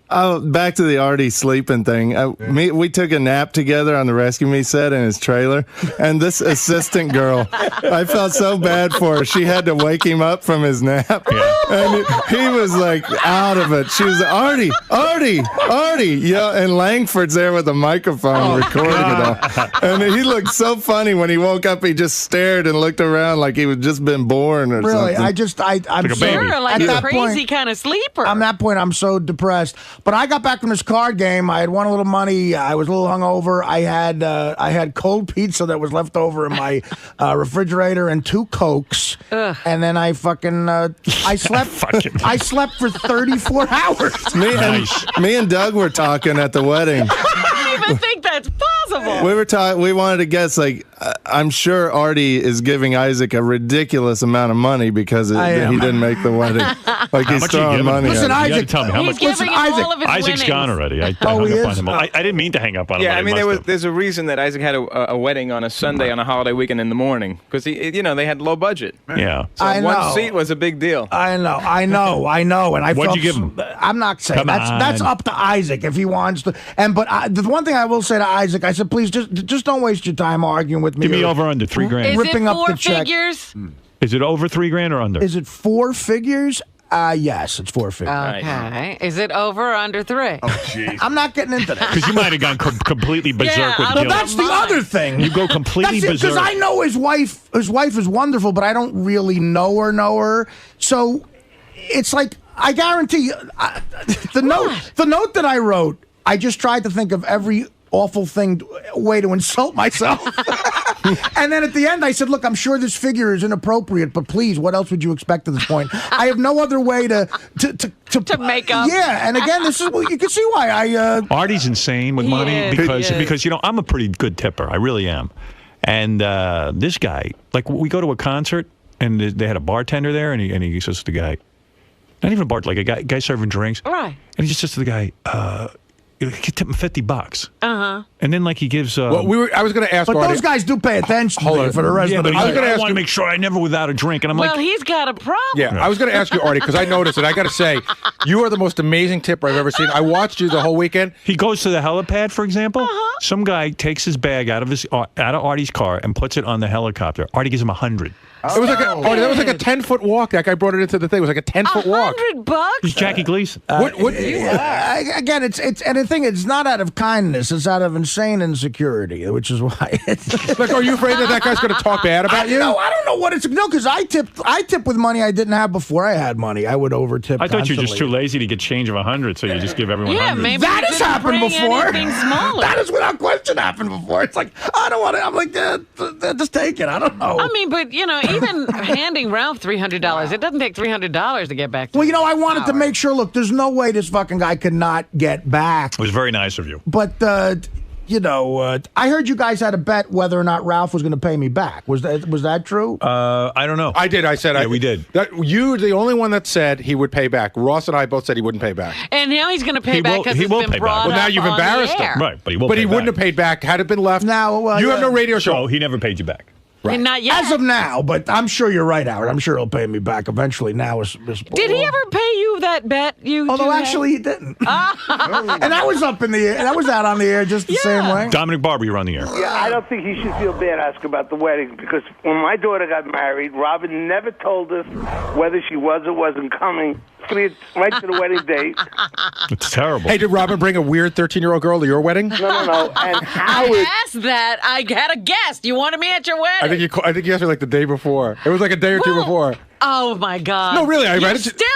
Back to the Artie sleeping thing. We took a nap together on the Rescue Me set in his trailer, and this assistant girl, I felt so bad for her. She had to wake him up from his nap, and he was like out of it. She was Artie, and Langford's there with a microphone recording it all. And he looked so funny when he woke up. He just stared and looked around around like he was just been born or really, something. I'm like a baby. Sure, like at a that crazy point, kind of sleeper. on that point, I'm so depressed. But I got back from this card game. I had won a little money. I was a little hungover. I had cold pizza that was left over in my refrigerator and 2 Cokes. Ugh. And then I fucking I slept. I slept for 34 hours. Me and Doug were talking at the wedding. I don't even think that's possible. We were talking. We wanted to guess. Like, I'm sure Artie is giving Isaac a ridiculous amount of money because he didn't make the wedding. Like he's throwing money. Listen, at him. Isaac, tell me how much. He's giving him all of his Isaac's winnings. gone already. I hung up on him. I didn't mean to hang up on him. Yeah, but I mean, must have. there's a reason that Isaac had a wedding on a Sunday on a holiday weekend in the morning because they had low budget. Yeah, so I know. one seat was a big deal. I know. And I What'd felt you give him? I'm not saying that's up to Isaac if he wants to. But the one thing I will say to Isaac, I said, please just don't waste your time arguing with me. Give me over under $3 grand. Is ripping it up 4 the check. figures? Is it over $3 grand or under? Is it 4 figures? Yes, it's 4 figures. Okay. Is it over or under 3? Oh, jeez. I'm not getting into that. Because you might have gone completely berserk with guilt. That's the other thing. You go completely berserk. Because I know his wife is wonderful, but I don't really know her. So it's like, I guarantee you, the note that I wrote, I just tried to think of every awful way to insult myself. And then at the end, I said, look, I'm sure this figure is inappropriate, but please, what else would you expect at this point? I have no other way to make up. Yeah, and again, this is you can see why I... Artie's insane with money because I'm a pretty good tipper. I really am. And this guy, like, we go to a concert, and they had a bartender there, and he says to the guy, not even a bartender, like a guy serving drinks. Right. And he just says to the guy, you tip him $50. Uh-huh. And then, like, he gives... I was going to ask But Artie, those guys do pay attention to you for the rest of the night. night. I want to make sure I never without a drink. And I'm Well, like... he's got a problem. Yeah, I was going to ask you, Artie, because I noticed it. I got to say, you are the most amazing tipper I've ever seen. I watched you the whole weekend. He goes to the helipad, for example. Some guy takes his bag out of Artie's car and puts it on the helicopter. Artie gives him $100. It was like Artie, that was like a 10-foot walk. That guy brought it into the thing. It was like a 10-foot walk. $100? He's Jackie Gleason. Again, it's and the thing, it's not out of kindness. It's out of insane insecurity, which is why. Like, are you afraid that guy's going to talk bad about you? No, I don't know what it's. No, because I tip with money I didn't have before I had money. I would overtip. I thought you were just too constantly. lazy to get change of 100, so you just give everyone Yeah, 100. maybe That you has didn't happened bring before. anything smaller. That has without question happened before. It's like, I don't want to. I'm like, just take it. I don't know. I mean, but, even handing Ralph $300, it doesn't take $300 to get back to Well, I wanted to make sure. Look, there's no way this fucking guy could not get back. It was very nice of you. But I heard you guys had a bet whether or not Ralph was going to pay me back. Was that true? I don't know. I did. I said. Yeah, we did. You were the only one that said he would pay back. Ross and I both said he wouldn't pay back. And now he's going to pay back because he it's will been pay brought back. Well, now up you've on embarrassed the air. him. Right, but he will. He wouldn't have paid back had it been left. Now, you have no radio show. No, he never paid you back. Right. And not yet. As of now, but I'm sure you're right, Howard. I'm sure he'll pay me back eventually. Now is Did he ever pay you that bet? Although actually he didn't. And I was up in the air. And I was out on the air just the same way. Dominic Barber, you're on the air. Yeah, I don't think he should feel bad asking about the wedding because when my daughter got married, Robin never told us whether she was or wasn't coming. Right to the wedding date. It's terrible. Hey, did Robin bring a weird 13-year-old girl to your wedding? No. And Howard. I asked that. I had a guest. You wanted me at your wedding. I think you asked me like the day before. It was like a day or two before. Oh, my God. No, really. I read it. Still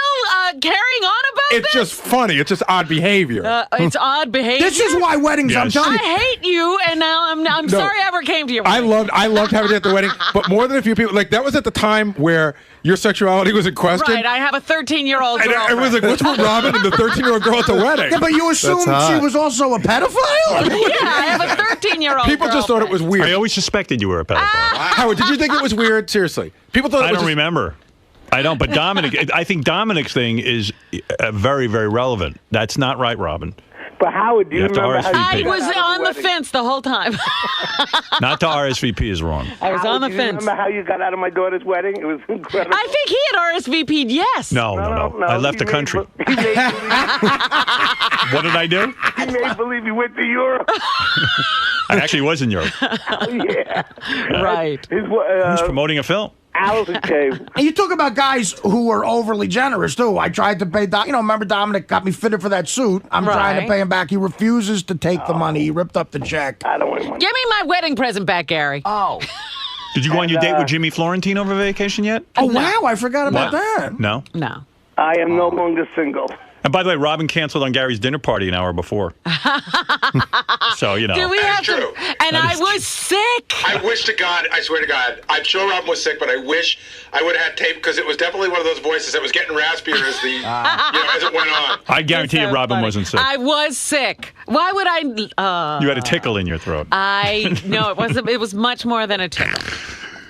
carrying on about It's this? just funny. It's just odd behavior. It's odd behavior. This is why weddings, I'm telling you. I hate you, and now I'm sorry I ever came to your wedding. I loved having it at the wedding, but more than a few people. Like, that was at the time where your sexuality was in question. Right, I have a 13-year-old girl. And everyone's like, what's with Robin and the 13-year-old girl at the wedding? Yeah, but you assumed she was also a pedophile? Yeah, I have a 13-year-old People just thought it was weird. I always suspected you were a pedophile. Howard, did you think it was weird? Seriously. People thought I it was don't remember. I don't, but Dominic, I think Dominic's thing is very, very relevant. That's not right, Robin. But Howard, do you remember how I was on the fence the whole time. Not to RSVP is wrong. I was on the do you fence. remember how you got out of my daughter's wedding? It was incredible. I think he had RSVP'd, yes. No. I left the country. He made What did I do? believe he went to Europe. I actually was in Europe. Yeah. Right. He was promoting a film. And you talk about guys who were overly generous, too. I tried to pay, remember Dominic got me fitted for that suit. I'm trying to pay him back. He refuses to take the money. He ripped up the check. I don't want money. Give me my wedding present back, Gary. Oh. Did you go on your date with Jimmy Florentine over vacation yet? Oh, wow, I forgot about that. No? No. I am no longer single. And by the way, Robin canceled on Gary's dinner party an hour before. So, you know. Do we have to? And I was sick. I wish to God, I swear to God, I'm sure Robin was sick, but I wish I would have had tape because it was definitely one of those voices that was getting raspier as the, as it went on. I guarantee you Robin wasn't sick. I was sick. Why would I? You had a tickle in your throat. No, it wasn't. It was much more than a tickle.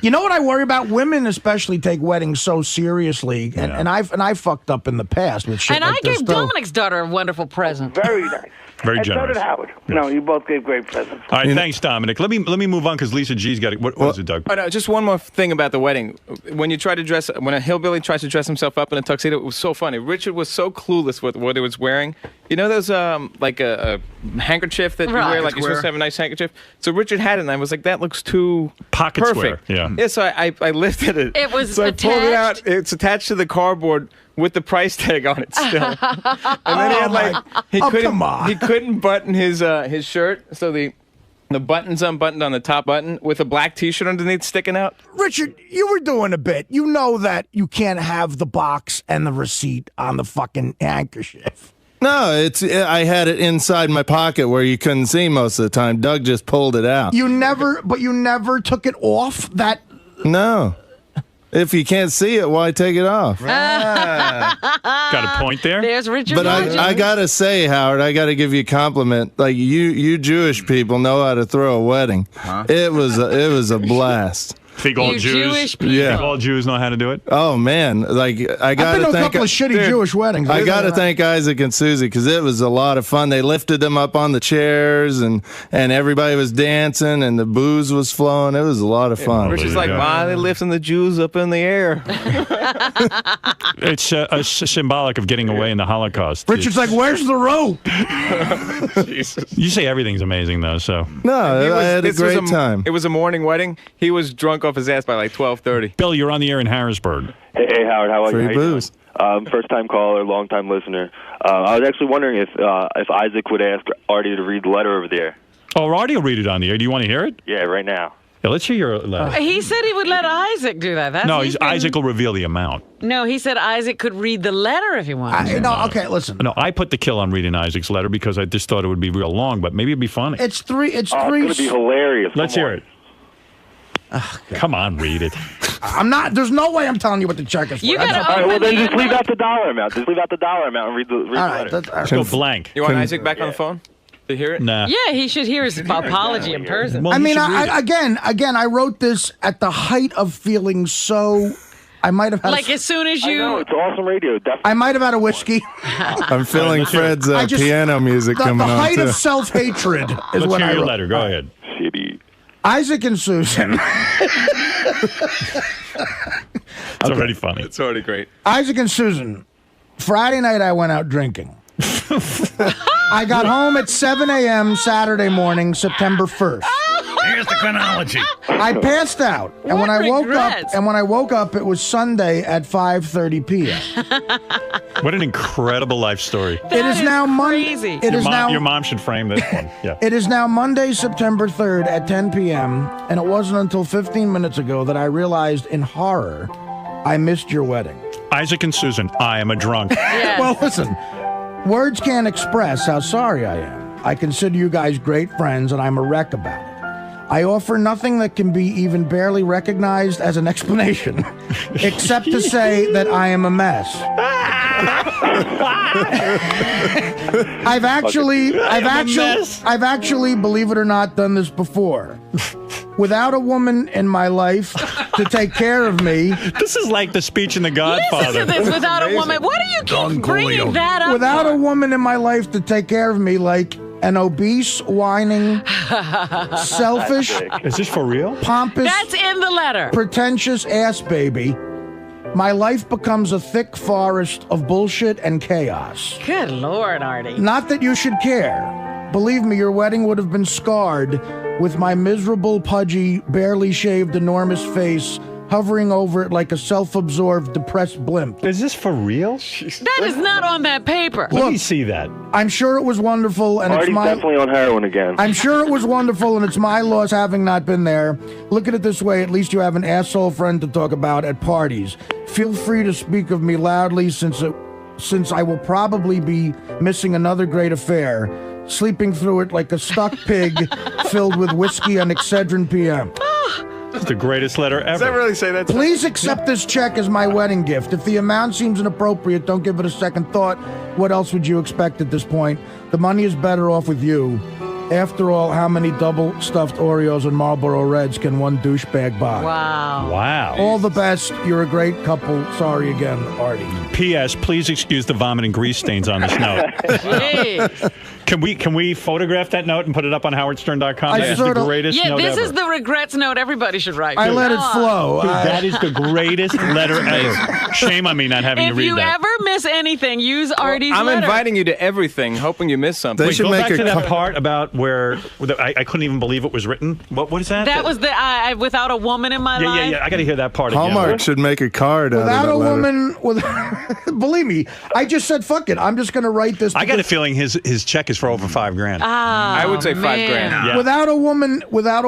You know what I worry about? Women especially take weddings so seriously, and I fucked up in the past with shit And like I this, gave too. Dominic's daughter a wonderful present. Very nice. Very And generous. so did Howard. No, you both gave great presents. All right, thanks, Dominic. Let me move on because Lisa G's got it. What is it, Doug? Oh, no, just one more thing about the wedding. When a hillbilly tries to dress himself up in a tuxedo, it was so funny. Richard was so clueless with what he was wearing. You know those like a handkerchief that you wear, like you're supposed to have a nice handkerchief. So Richard had it, and I was like, that looks too pocket perfect. square. Yeah. Yeah. So I lifted it. It was so I pulled it attached? out. It's attached to the cardboard with the price tag on it still. And then he had like he couldn't button his shirt, so the button's unbuttoned on the top button with a black T-shirt underneath sticking out. Richard, you were doing a bit. You know that you can't have the box and the receipt on the fucking handkerchief. No, I had it inside my pocket where you couldn't see most of the time. Doug just pulled it out. You never took it off? No. If you can't see it, why take it off? Got a point there. There's Richard. But I gotta say, Howard, I gotta give you a compliment. Like you Jewish people know how to throw a wedding. It was a blast. Think all You Jews? Jewish people. Yeah. Think all Jews know how to do it? Oh man, like I I've gotta been to a thank couple of shitty Jewish weddings. I gotta thank Isaac and Susie because it was a lot of fun. They lifted them up on the chairs and everybody was dancing and the booze was flowing. It was a lot of fun. Richard's like, why are they lifting the Jews up in the air? It's symbolic of getting away in the Holocaust. Richard's like, where's the rope? You say everything's amazing though, so. No, I had a great time. It was a morning wedding. He was drunk off his ass by like 12:30. Bill, you're on the air in Harrisburg. Hey, Howard, how are you? Free How you booze. doing? First time caller, long time listener. I was actually wondering if Isaac would ask Artie to read the letter over there. Oh, Artie will read it on the air. Do you want to hear it? Yeah, right now. Yeah, let's hear your letter. He said he would let Isaac do that. Isaac will reveal the amount. No, he said Isaac could read the letter if he wanted. Okay, listen. No, I put the kill on reading Isaac's letter because I just thought it would be real long, but maybe it'd be funny. It's three. It's going to be hilarious. Let's hear it. Come on, read it. I'm not. There's no way I'm telling you what the check is for. All right, well then just leave out the dollar amount. Just leave out the dollar amount and read the letter. Let's go blank. You want Isaac back on the phone to hear it? Nah. Yeah, he should hear his apology in person. I mean, again, I wrote this at the height of feeling so. I might have had like as soon as you. I know, it's awesome radio. Definitely. I might have had a whiskey. I'm feeling Fred's piano music coming on. The height too. of self-hatred is Let's when hear I your wrote. letter. Go ahead. Isaac and Susan. It's already funny. It's already great. Isaac and Susan. Friday night I went out drinking. I got home at 7 a.m. Saturday morning, September 1st. Here's the chronology. I passed out, and when I woke up, it was Sunday at 5:30 p.m. What an incredible life story. It is now Monday. Your mom should frame this one. Yeah. It is now Monday, September 3rd at 10 p.m., and it wasn't until 15 minutes ago that I realized in horror I missed your wedding. Isaac and Susan, I am a drunk. Well, listen, words can't express how sorry I am. I consider you guys great friends, and I'm a wreck about it. I offer nothing that can be even barely recognized as an explanation, except to say that I am a mess. I've actually, believe it or not, done this before. Without a woman in my life to take care of me. This is like the speech in The Godfather. Listen to this, without a woman. What do you keep bringing that up? Without a woman in my life to take care of me, like an obese, whining, selfish. Is this for real? Pompous. That's in the letter. Pretentious ass baby. My life becomes a thick forest of bullshit and chaos. Good Lord, Artie. Not that you should care. Believe me, your wedding would have been scarred with my miserable, pudgy, barely shaved, enormous face hovering over it like a self-absorbed, depressed blimp. Is this for real? That is not on that paper. Let me see that. I'm sure it was wonderful, and Artie's it's my. definitely on heroin again. I'm sure it was wonderful, and it's my loss having not been there. Look at it this way: at least you have an asshole friend to talk about at parties. Feel free to speak of me loudly, since I will probably be missing another great affair, sleeping through it like a stuck pig filled with whiskey and Excedrin PM. It's the greatest letter ever. Does that really say that? Please accept this check as my wedding gift. If the amount seems inappropriate, don't give it a second thought. What else would you expect at this point? The money is better off with you. After all, how many double-stuffed Oreos and Marlboro Reds can one douchebag buy? Wow. Wow. All the best. You're a great couple. Sorry again, Artie. P.S. Please excuse the vomit and grease stains on this note. Jeez. Can we photograph that note and put it up on howardstern.com? That is the greatest note this ever. is the regrets note everybody should write. I let it flow. Dude, that is the greatest letter ever. Shame on me not having to read that. If you ever miss anything, use Artie's I'm letter. inviting you to everything, hoping you miss something. Wait, go back to that part about where I couldn't even believe it was written. What is that? That was the without a woman in my life. Yeah. I got to hear that part again. Hallmark should make a card out of Without that a letter. woman, believe me, I just said fuck it. I'm just going to write this. I got a feeling his check is for over $5,000. I would say $5,000. Yeah. Without a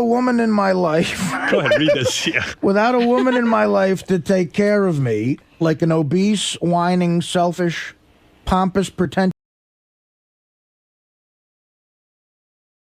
woman in my life. Go ahead, read this. Yeah. Without a woman in my life to take care of me, like an obese, whining, selfish, pompous, pretentious